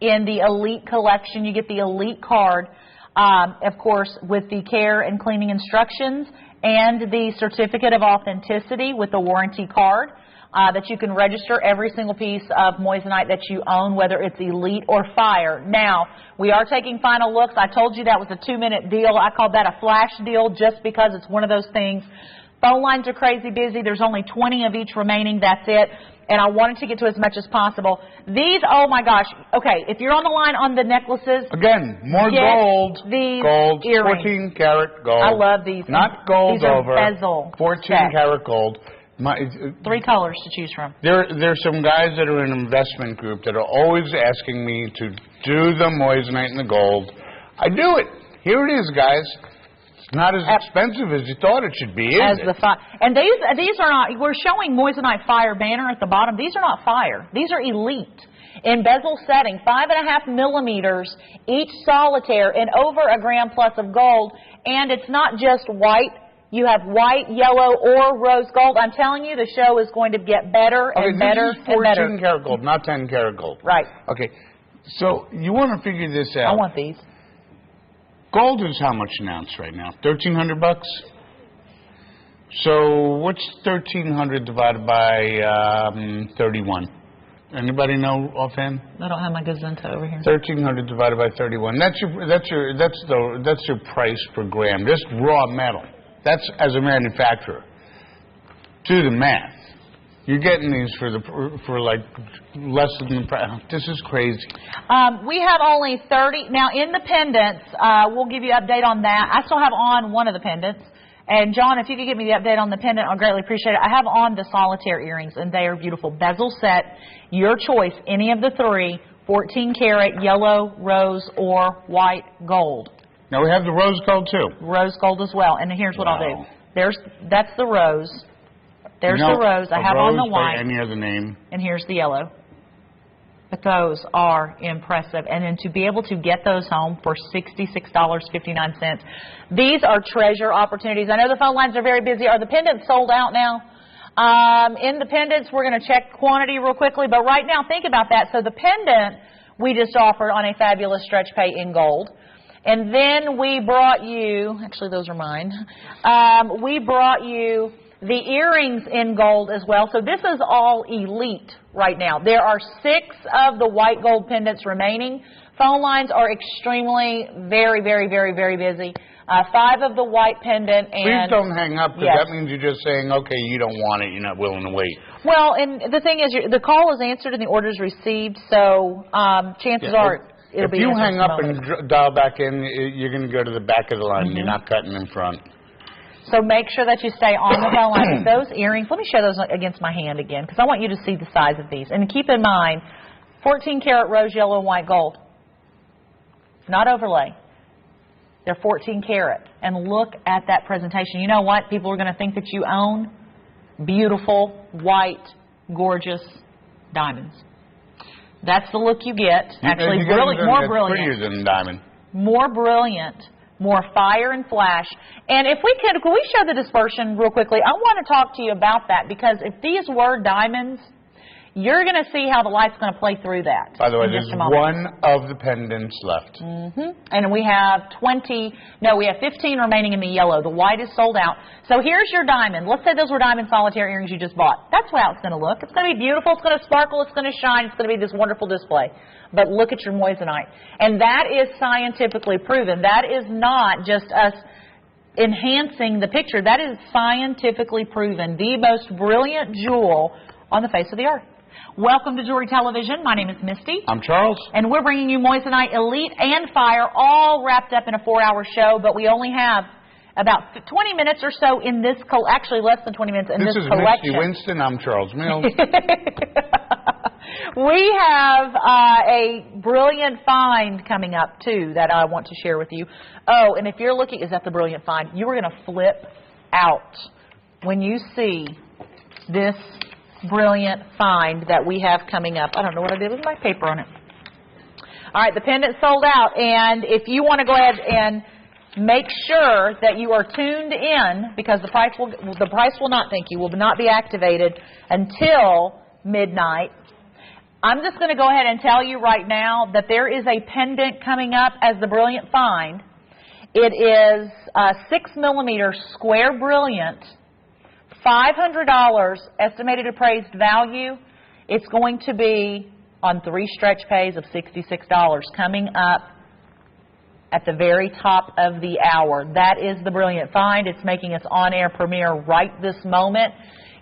in the Elite collection, you get the Elite card, of course, with the care and cleaning instructions and the certificate of authenticity with the warranty card. That you can register every single piece of Moissanite that you own, whether it's Elite or Fire. Now, we are taking final looks. I told you that was a 2-minute deal. I called that a flash deal just because it's one of those things. Phone lines are crazy busy. There's only 20 of each remaining. That's it. And I wanted to get to as much as possible. These, oh my gosh. Okay, if you're on the line on the necklaces. Again, more gold. These gold, earrings. 14 karat gold. I love these. Not gold these are over. Bezel 14 karat gold. 3 colors to choose from. There's some guys that are in an investment group that are always asking me to do the Moissanite and the gold. I do it. Here it is, guys. It's not as expensive as you thought it should be, is it? And these are not, we're showing Moissanite Fire banner at the bottom. These are not Fire. These are Elite. In bezel setting, 5.5 millimeters each solitaire and over a gram plus of gold. And it's not just white. You have white, yellow, or rose gold. I'm telling you, the show is going to get better and better and better. This is 14 karat gold, not 10 karat gold. Right. Okay. So you want to figure this out. I want these. Gold is how much an ounce right now? $1,300? So what's 1,300 divided by 31? Anybody know offhand? I don't have my Gazenta over here. 1,300 divided by 31. That's your price per gram. Just raw metal. That's as a manufacturer. Do the math. You're getting these for like less than the price. This is crazy. We have only 30 now in the pendants. We'll give you an update on that. I still have on one of the pendants, And, John, if you could give me the update on the pendant, I'll greatly appreciate it. I have on the Solitaire earrings, and they are beautiful. Bezel set, your choice, any of the three, 14-karat, yellow, rose, or white gold. Now, we have the rose gold, too. Rose gold as well. And here's what I'll do. That's the rose. There's the rose. I have on the white. Any other name. And here's the yellow. But those are impressive. And then to be able to get those home for $66.59. These are treasure opportunities. I know the phone lines are very busy. Are the pendants sold out now? In the pendants, we're going to check quantity real quickly. But right now, think about that. So the pendant we just offered on a fabulous stretch pay in gold. And then we brought you, actually those are mine, we brought you the earrings in gold as well. So this is all elite right now. There are 6 of the white gold pendants remaining. Phone lines are extremely, very, very, very, very busy. 5 of the white pendant. And please don't hang up, because that means you're just saying, okay, you don't want it, you're not willing to wait. Well, and the thing is, the call is answered and the order is received, so chances are it'll be. If you hang up and dial back in, you're going to go to the back of the line. You're not cutting in front. So make sure that you stay on the phone line. Those earrings, let me show those against my hand again, because I want you to see the size of these. And keep in mind, 14-karat rose, yellow, and white gold. Not overlay. They're 14-karat. And look at that presentation. You know what? People are going to think that you own beautiful, white, gorgeous diamonds. That's the look you get. Actually, more brilliant. Prettier than diamond. More brilliant. More fire and flash. And if we could we show the dispersion real quickly? I want to talk to you about that, because if these were diamonds, you're going to see how the light's going to play through that. By the way, there's one of the pendants left. And we have 15 remaining in the yellow. The white is sold out. So here's your diamond. Let's say those were diamond solitaire earrings you just bought. That's how it's going to look. It's going to be beautiful. It's going to sparkle. It's going to shine. It's going to be this wonderful display. But look at your moissanite. And that is scientifically proven. That is not just us enhancing the picture. That is scientifically proven. The most brilliant jewel on the face of the earth. Welcome to Jewelry Television. My name is Misty. I'm Charles. And we're bringing you Moissanite Elite and Fire all wrapped up in a 4-hour show, but we only have about 20 minutes or so in this, actually less than 20 minutes in this collection. This is Misty Winston. I'm Charles Mills. We have a brilliant find coming up, too, that I want to share with you. Oh, and if you're looking, is that the brilliant find? You are going to flip out when you see this brilliant find that we have coming up. I don't know what I did with my paper on it. All right, the pendant sold out, and if you want to go ahead and make sure that you are tuned in, because the price will not, will not be activated until midnight. I'm just going to go ahead and tell you right now that there is a pendant coming up as the brilliant find. It is 6mm square brilliant. $500 estimated appraised value. It's going to be on 3 stretch pays of $66 coming up at the very top of the hour. That is the brilliant find. It's making its on-air premiere right this moment.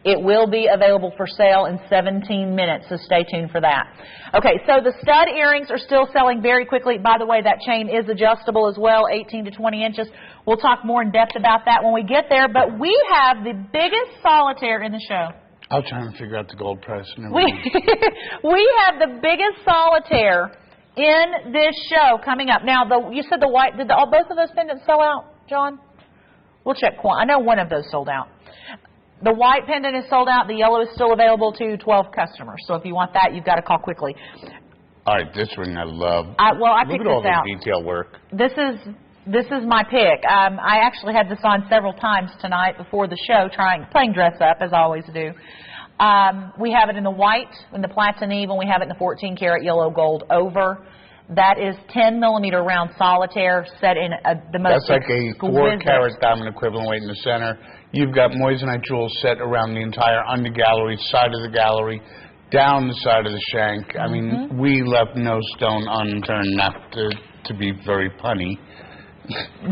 It will be available for sale in 17 minutes, so stay tuned for that. Okay, so the stud earrings are still selling very quickly. By the way, that chain is adjustable as well, 18 to 20 inches. We'll talk more in depth about that when we get there, but we have the biggest solitaire in the show. I was trying to figure out the gold price. We have the biggest solitaire in this show coming up. Now, you said the white, did both of those pendants sell out, John? We'll check. I know one of those sold out. The white pendant is sold out. The yellow is still available to 12 customers. So if you want that, you've got to call quickly. All right, this ring I love. I picked this out. Look at all the detail work. This is my pick. I actually had this on several times tonight before the show, playing dress up, as I always do. We have it in the white, in the platinive, and we have it in the 14-karat yellow gold over. That is 10mm round solitaire set in the most exquisite. That's like a 4-carat diamond equivalent weight in the center. You've got moissanite jewels set around the entire under gallery, side of the gallery, down the side of the shank. I mean, we left no stone unturned, not to be very punny.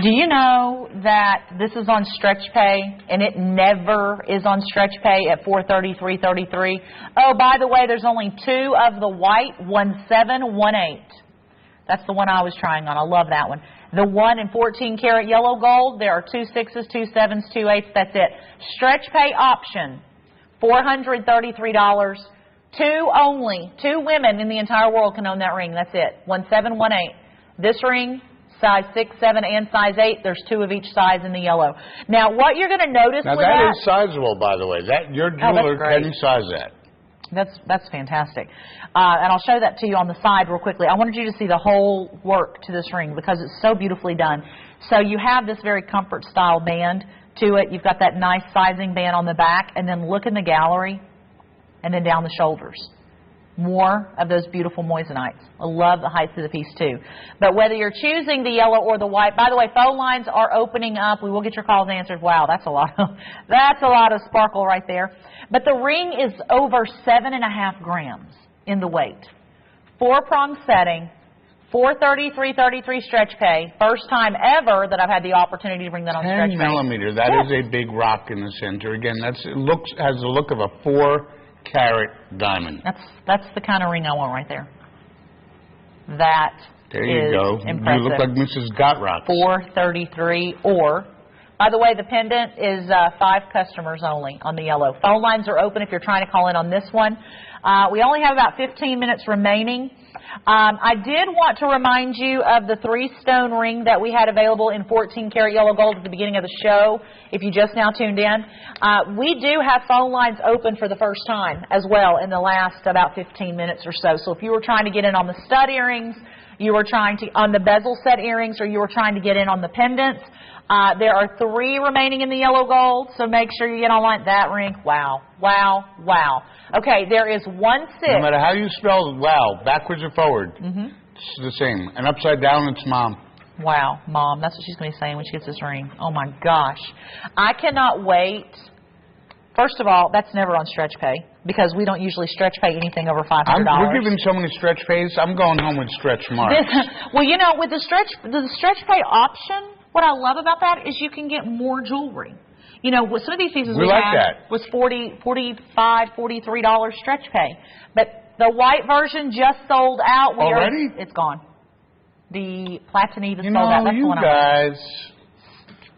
Do you know that this is on stretch pay, and it never is on stretch pay at $430, $333? Oh, by the way, there's only 2 of the white, 1718. That's the one I was trying on. I love that one. The one in 14 karat yellow gold, there are 2 6s, 2 7s, 2 8s. That's it. Stretch pay option, $433. Two women in the entire world can own that ring. That's it. 1718. This ring, size 6, 7, and size 8. There's 2 of each size in the yellow. Now, what you're going to notice now with that is sizable, by the way. That your jeweler can size that. That's fantastic. And I'll show that to you on the side real quickly. I wanted you to see the whole work to this ring because it's so beautifully done. So you have this very comfort style band to it. You've got that nice sizing band on the back, and then look in the gallery and then down the shoulders. More of those beautiful moissanites. I love the heights of the piece too. But whether you're choosing the yellow or the white, by the way, phone lines are opening up. We will get your calls answered. Wow, that's a lot. That's a lot of sparkle right there. But the ring is over 7.5 grams in the weight. 4-prong setting, $433.33 stretch pay. First time ever that I've had the opportunity to bring that on stretch pay. 10 millimeter. That is a big rock in the center. Again, has the look of a 4-carat diamond. That's the kind of ring I want right there. That there you go. Impressive. You look like Mrs. Got Rocks. $433 or. By the way, the pendant is 5 customers only on the yellow. Phone lines are open if you're trying to call in on this one. We only have about 15 minutes remaining. I did want to remind you of the 3-stone ring that we had available in 14 karat yellow gold at the beginning of the show, if you just now tuned in. We do have phone lines open for the first time as well in the last about 15 minutes or so. So if you were trying to get in on the stud earrings, you were trying to on the bezel set earrings, or you were trying to get in on the pendants, there are 3 remaining in the yellow gold, so make sure you get online. That ring, wow, wow, wow. Okay, there is 1 6. No matter how you spell wow, backwards or forward, it's the same. And upside down, it's mom. Wow, Mom, that's what she's going to be saying when she gets this ring. Oh, my gosh. I cannot wait. First of all, that's never on stretch pay because we don't usually stretch pay anything over $500. We're giving so many stretch pays, I'm going home with stretch marks. Well, you know, with the stretch pay option, what I love about that is you can get more jewelry. You know, with some of these pieces we like had that. was $45, $43 stretch pay. But the white version just sold out. Already? It's gone. The Platinum is you sold out. That's you the one guys.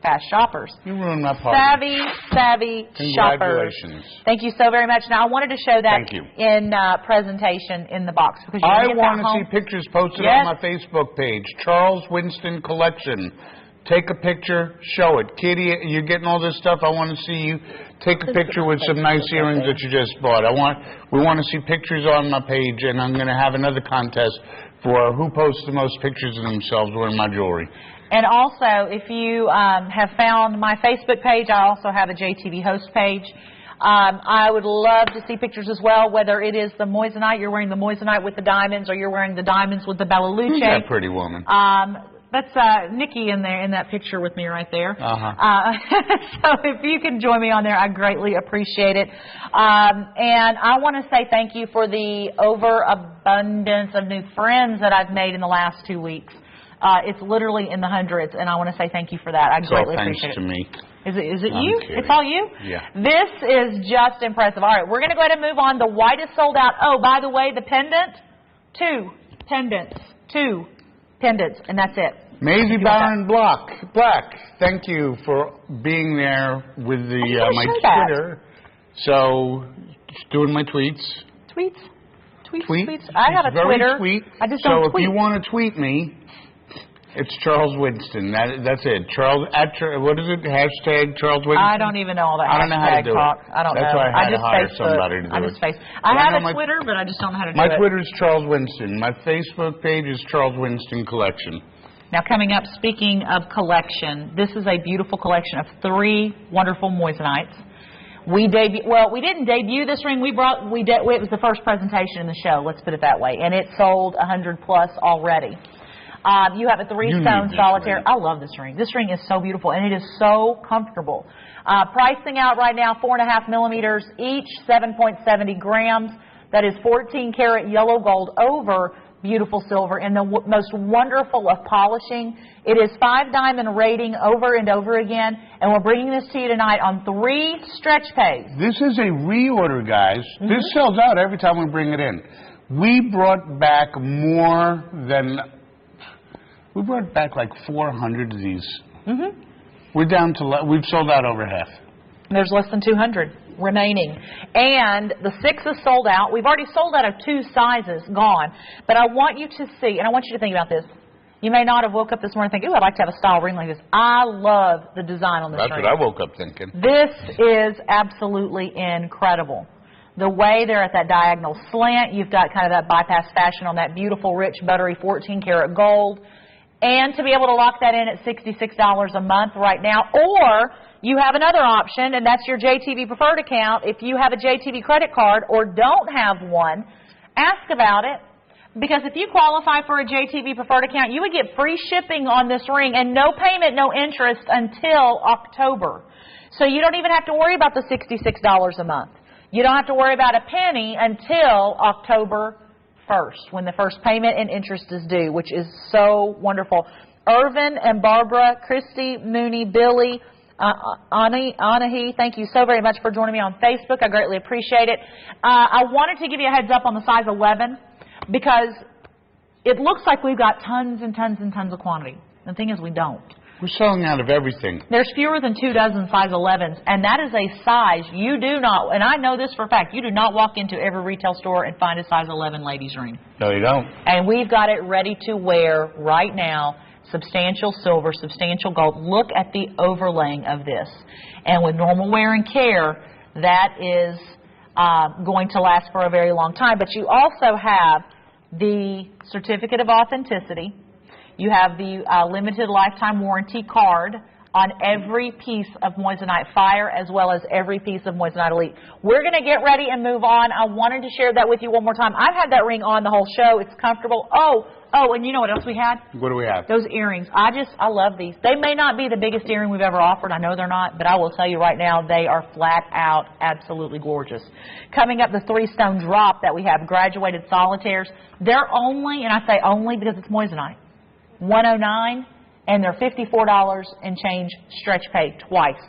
Fast shoppers. You ruined my party. Savvy shoppers. Congratulations. Thank you so very much. Now, I wanted to show that in presentation in the box. Because I want to see pictures posted on my Facebook page. Charles Winston Collection. Take a picture, show it. Kitty, you're getting all this stuff. I want to see you take a picture with some nice earrings that you just bought. We want to see pictures on my page, and I'm going to have another contest for who posts the most pictures of themselves wearing my jewelry. And also, if you have found my Facebook page, I also have a JTV host page. I would love to see pictures as well, whether it is the moissanite, you're wearing the moissanite with the diamonds, or you're wearing the diamonds with the Bella Luce. Who's that pretty woman? That's Nikki in there in that picture with me right there. So if you can join me on there, I greatly appreciate it. And I want to say thank you for the overabundance of new friends that I've made in the last 2 weeks. It's literally in the hundreds, and I want to say thank you for that. I greatly appreciate it. Thanks to me. Is it you? Kidding. It's all you? Yeah. This is just impressive. All right, we're going to go ahead and move on. The white is sold out. Oh, by the way, the pendant, 2 pendants. 2 pendants, and that's it. Maisie Byron Black, thank you for being there with my Twitter. So, just doing my tweets. Tweets. I have a Twitter. Tweet. I just don't tweet. If you want to tweet me, it's Charles Winston. That's it. What is it? Hashtag Charles Winston? I don't even know all that. I don't know how to do talk. it. I don't know. That's why I had to hire somebody to do it. I have a Twitter, but I just don't know how to do it. My Twitter is Charles Winston. My Facebook page is Charles Winston Collection. Now, coming up, speaking of collection, this is a beautiful collection of 3 wonderful moissanites. We didn't debut this ring. It was the first presentation in the show, let's put it that way, and it sold 100 plus already. You have a 3-stone solitaire. I love this ring. This ring is so beautiful, and it is so comfortable. Pricing out right now, 4.5 millimeters, each 7.70 grams. That is 14 karat yellow gold over beautiful silver, and the most wonderful of polishing. It is 5 diamond rating over and over again, and we're bringing this to you tonight on 3 stretch pays. This is a reorder, guys. This sells out every time we bring it in. We brought back more than We brought back like 400 of these. Mm-hmm. We're down to, we've sold out over half. There's less than 200 remaining. And the 6 is sold out. We've already sold out of 2 sizes, gone. But I want you to see, and I want you to think about this. You may not have woke up this morning thinking, ooh, I'd like to have a style ring like this. I love the design on this ring. That's what I woke up thinking. This is absolutely incredible. The way they're at that diagonal slant, you've got kind of that bypass fashion on that beautiful, rich, buttery 14-karat gold. And to be able to lock that in at $66 a month right now. Or you have another option, and that's your JTV Preferred account. If you have a JTV credit card or don't have one, ask about it. Because if you qualify for a JTV Preferred account, you would get free shipping on this ring and no payment, no interest until October. So you don't even have to worry about the $66 a month. You don't have to worry about a penny until October 1st, when the first payment and interest is due, which is so wonderful. Irvin and Barbara, Christy, Mooney, Billy, Anahi, thank you so very much for joining me on Facebook. I greatly appreciate it. I wanted to give you a heads up on the size 11 because it looks like we've got tons and tons and tons of quantity. The thing is, we don't. We're selling out of everything. There's fewer than 2 dozen size 11s, and that is a size you do not, and I know this for a fact, you do not walk into every retail store and find a size 11 ladies ring. No, you don't. And we've got it ready to wear right now. Substantial silver, substantial gold. Look at the overlaying of this. And with normal wear and care, that is going to last for a very long time. But you also have the certificate of authenticity. You have the limited lifetime warranty card on every piece of Moissanite Fire as well as every piece of Moissanite Elite. We're going to get ready and move on. I wanted to share that with you one more time. I've had that ring on the whole show. It's comfortable. Oh, and you know what else we had? What do we have? Those earrings. I love these. They may not be the biggest earring we've ever offered. I know they're not, but I will tell you right now, they are flat out absolutely gorgeous. Coming up, the 3-stone drop that we have, graduated solitaires. They're only, and I say only because it's Moissanite, $109, and they're $54 and change stretch pay twice.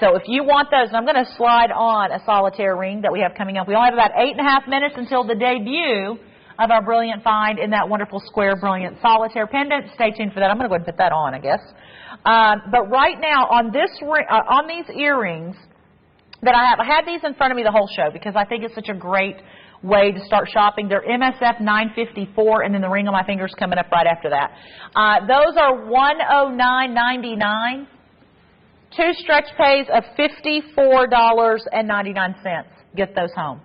So if you want those, and I'm going to slide on a solitaire ring that we have coming up. We only have about 8.5 minutes until the debut of our brilliant find in that wonderful square brilliant solitaire pendant. Stay tuned for that. I'm going to go ahead and put that on, I guess. But right now on this on these earrings that I had these in front of me the whole show because I think it's such a great way to start shopping. They're MSF $954, and then the ring on my finger is coming up right after that. Those are $109.99. 2 stretch pays of $54.99. Get those home.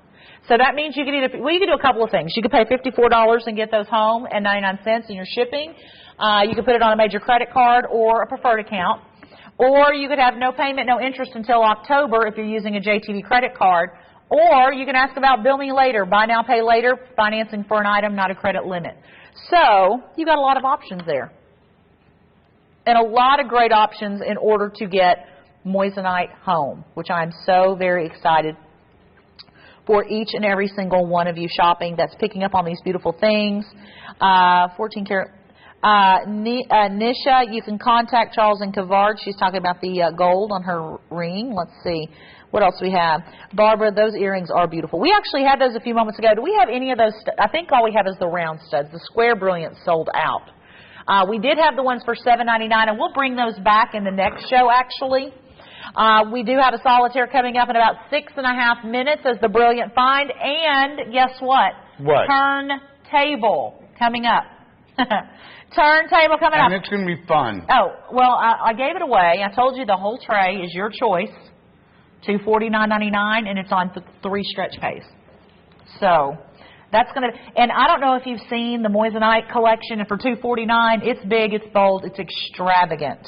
So that means you can either, well, you can do a couple of things. You could pay $54 and get those home and 99 cents in your shipping. You could put it on a major credit card or a preferred account. Or you could have no payment, no interest until October if you're using a JTV credit card. Or you can ask about bill me later, buy now, pay later, financing for an item, not a credit limit. So you've got a lot of options there. And a lot of great options in order to get Moissanite home, which I'm so very excited for each and every single one of you shopping that's picking up on these beautiful things. 14 karat. Nisha, you can contact Charles and Kavard. She's talking about the gold on her ring. Let's see. What else we have? Barbara, those earrings are beautiful. We actually had those a few moments ago. Do we have any of those? I think all we have is the round studs. The square brilliant sold out. We did have the ones for $7.99, and we'll bring those back in the next show, actually. We do have a solitaire coming up in about 6.5 minutes as the brilliant find. And guess what? What? Turntable coming up. Turntable coming up. And it's going to be fun. Oh, well, I gave it away. I told you the whole tray is your choice. $249.99, and it's on 3 stretch pays. So that's going to, and I don't know if you've seen the Moissanite collection, and for $249, it's big, it's bold, it's extravagant.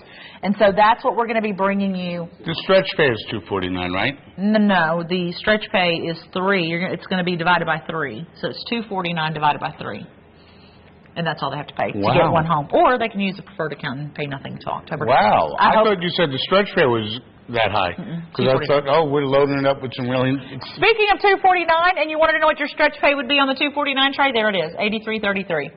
And so that's what we're going to be bringing you. The stretch pay is $249, right? No, the stretch pay is 3. It's going to be divided by 3. So it's $249 divided by 3. And that's all they have to pay to get one home. Or they can use a preferred account and pay nothing until October. Wow. I thought you said the stretch pay was that high. Because I thought, oh, we're loading it up with some really... Speaking of $249, and you wanted to know what your stretch pay would be on the $249 tray, there it is, $83.33.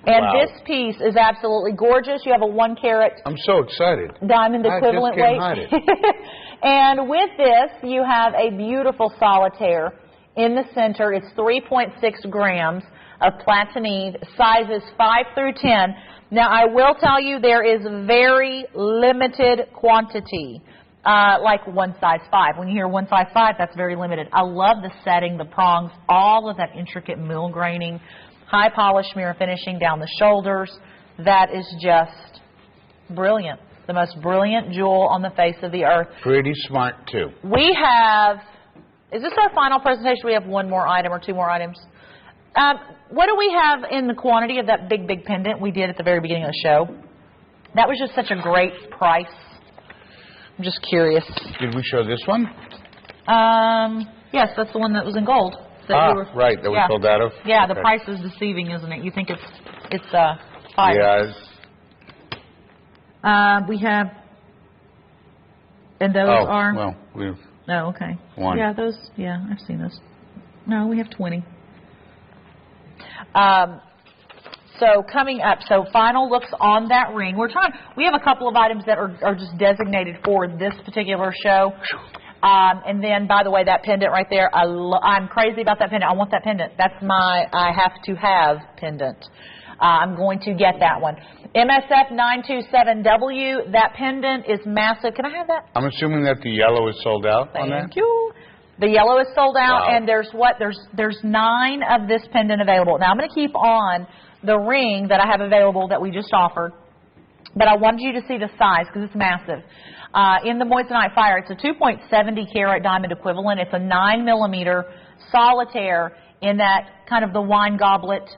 And this piece is absolutely gorgeous. You have a 1 carat... I'm so excited. ...diamond equivalent weight. I just can't hide it. And with this, you have a beautiful solitaire in the center. It's 3.6 grams. of platinive, sizes 5 through 10. Now, I will tell you there is very limited quantity, like one size 5. When you hear one size 5, that's very limited. I love the setting, the prongs, all of that intricate mill graining, high polish mirror finishing down the shoulders. That is just brilliant. The most brilliant jewel on the face of the earth. Pretty smart, too. We have, is this our final presentation? We have one more item or two more items. What do we have in the quantity of that big, big pendant we did at the very beginning of the show? That was just such a great price. I'm just curious. Did we show this one? Yes, that's the one that was in gold. Right, that we sold out of? Yeah, the price is deceiving, isn't it? You think it's fire. Yeah. We have, and those are... well, we've... Oh, okay. One. Yeah, those, I've seen those. No, we have 20. So coming up, final looks on that ring. We have a couple of items that are just designated for this particular show. And then, by the way, that pendant right there, I'm crazy about that pendant. I want that pendant. That's my I have to have pendant. I'm going to get that one. MSF 927W, that pendant is massive. Can I have that? I'm assuming that the yellow is sold out on that? Thank you. The yellow is sold out, Wow. and there's 9 of this pendant available. Now, I'm going to keep on the ring that I have available that we just offered, but I wanted you to see the size because it's massive. In the Moissanite Fire, it's a 2.70 carat diamond equivalent. It's a 9mm solitaire in that kind of the wine goblet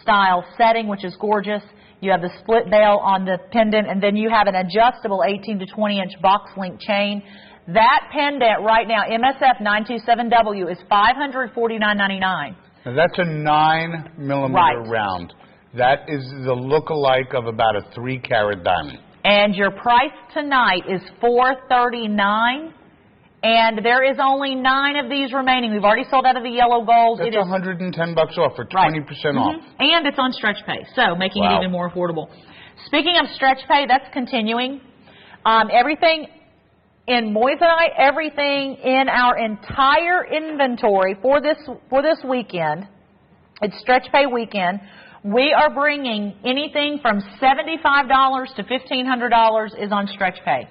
style setting, which is gorgeous. You have the split bail on the pendant, and then you have an adjustable 18 to 20 inch box link chain. That pendant right now, MSF 927W, is $549.99. Now that's a 9mm round. That is the look-alike of about a 3 carat diamond. And your price tonight is $439. And there is only 9 of these remaining. We've already sold out of the yellow gold. That's $110 off for 20% off. And it's on stretch pay, so making it even more affordable. Speaking of stretch pay, that's continuing. Everything in Moissanite, everything in our entire inventory for this weekend, it's stretch pay weekend. We are bringing anything from $75 to $1,500 is on stretch pay.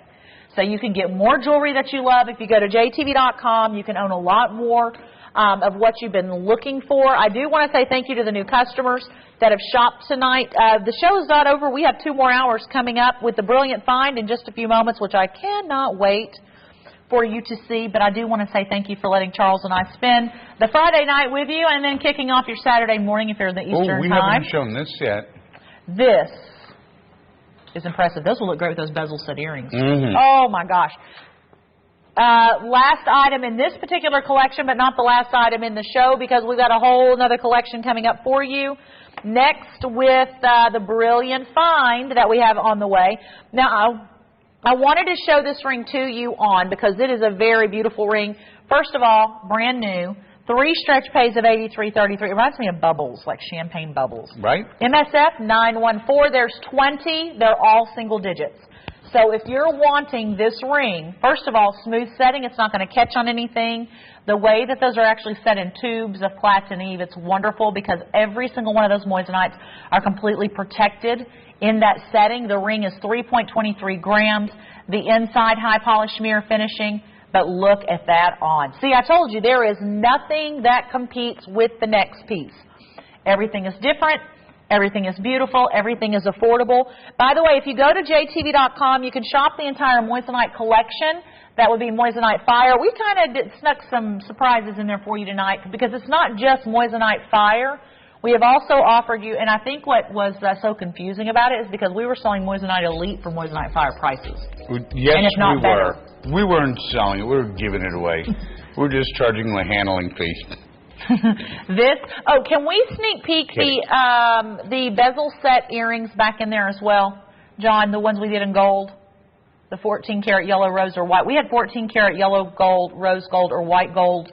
So you can get more jewelry that you love. If you go to jtv.com, you can own a lot more of what you've been looking for. I do want to say thank you to the new customers that have shopped tonight. The show is not over. We have 2 more hours coming up with the brilliant find in just a few moments, which I cannot wait for you to see. But I do want to say thank you for letting Charles and I spend the Friday night with you and then kicking off your Saturday morning if you're in the Eastern we time. haven't shown this yet. This is impressive. Those will look great with those bezel set earrings. Mm-hmm. Oh, my gosh. Last item in this particular collection, but not the last item in the show because we've got a whole other collection coming up for you. Next with the brilliant find that we have on the way. Now, I wanted to show this ring to you on because it is a very beautiful ring. First of all, brand new. 3 stretch pays of $83.33. It reminds me of bubbles, like champagne bubbles. Right. MSF 914. There's 20. They're all single digits. So if you're wanting this ring, first of all, smooth setting. It's not going to catch on anything. The way that those are actually set in tubes of platinive, it's wonderful because every single one of those moissanites are completely protected in that setting. The ring is 3.23 grams. The inside high polish mirror finishing. But look at that on. See, I told you there is nothing that competes with the next piece. Everything is different. Everything is beautiful. Everything is affordable. By the way, if you go to jtv.com, you can shop the entire Moissanite collection. That would be Moissanite Fire. We kind of snuck some surprises in there for you tonight because it's not just Moissanite Fire. We have also offered you, and I think what was so confusing about it is because we were selling Moissanite Elite for Moissanite Fire prices. Yes, and if not we better. were. We weren't selling it. We were giving it away. We're just charging the handling fee. Can we sneak peek the bezel set earrings back in there as well, John, the ones we did in gold? The 14 karat yellow, rose, or white. We had 14 karat yellow gold, rose gold, or white gold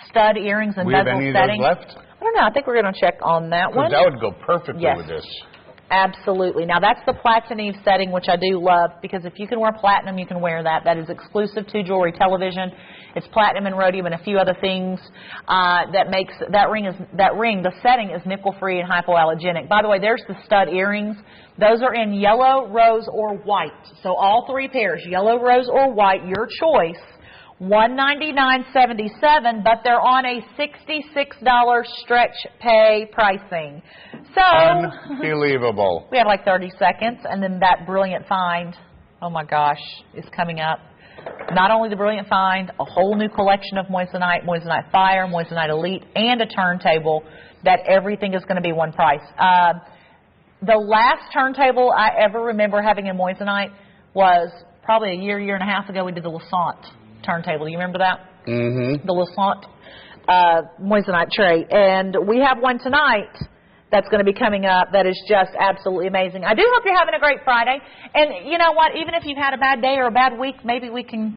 stud earrings and bezel setting. We have any of those left? I don't know. I think we're going to check on that one. That would go perfectly with this. Absolutely. Now, that's the Platinum setting, which I do love, because if you can wear platinum, you can wear that. That is exclusive to Jewelry Television. It's platinum and rhodium and a few other things that makes that ring. The setting is nickel-free and hypoallergenic. By the way, there's the stud earrings. Those are in yellow, rose, or white. So all three pairs, yellow, rose, or white, your choice. $199.77, but they're on a $66 stretch pay pricing. So unbelievable. We have like 30 seconds, and then that brilliant find, oh my gosh, is coming up. Not only the brilliant find, a whole new collection of Moissanite, Moissanite Fire, Moissanite Elite, and a turntable that everything is going to be one price. The last turntable I ever remember having in Moissanite was probably a year and a half ago. We did the Lassant turntable. You remember that? Mm-hmm. The Lassant Moissanite tray. And we have one tonight that's going to be coming up that is just absolutely amazing. I do hope you're having a great Friday. And you know what? Even if you've had a bad day or a bad week, maybe we can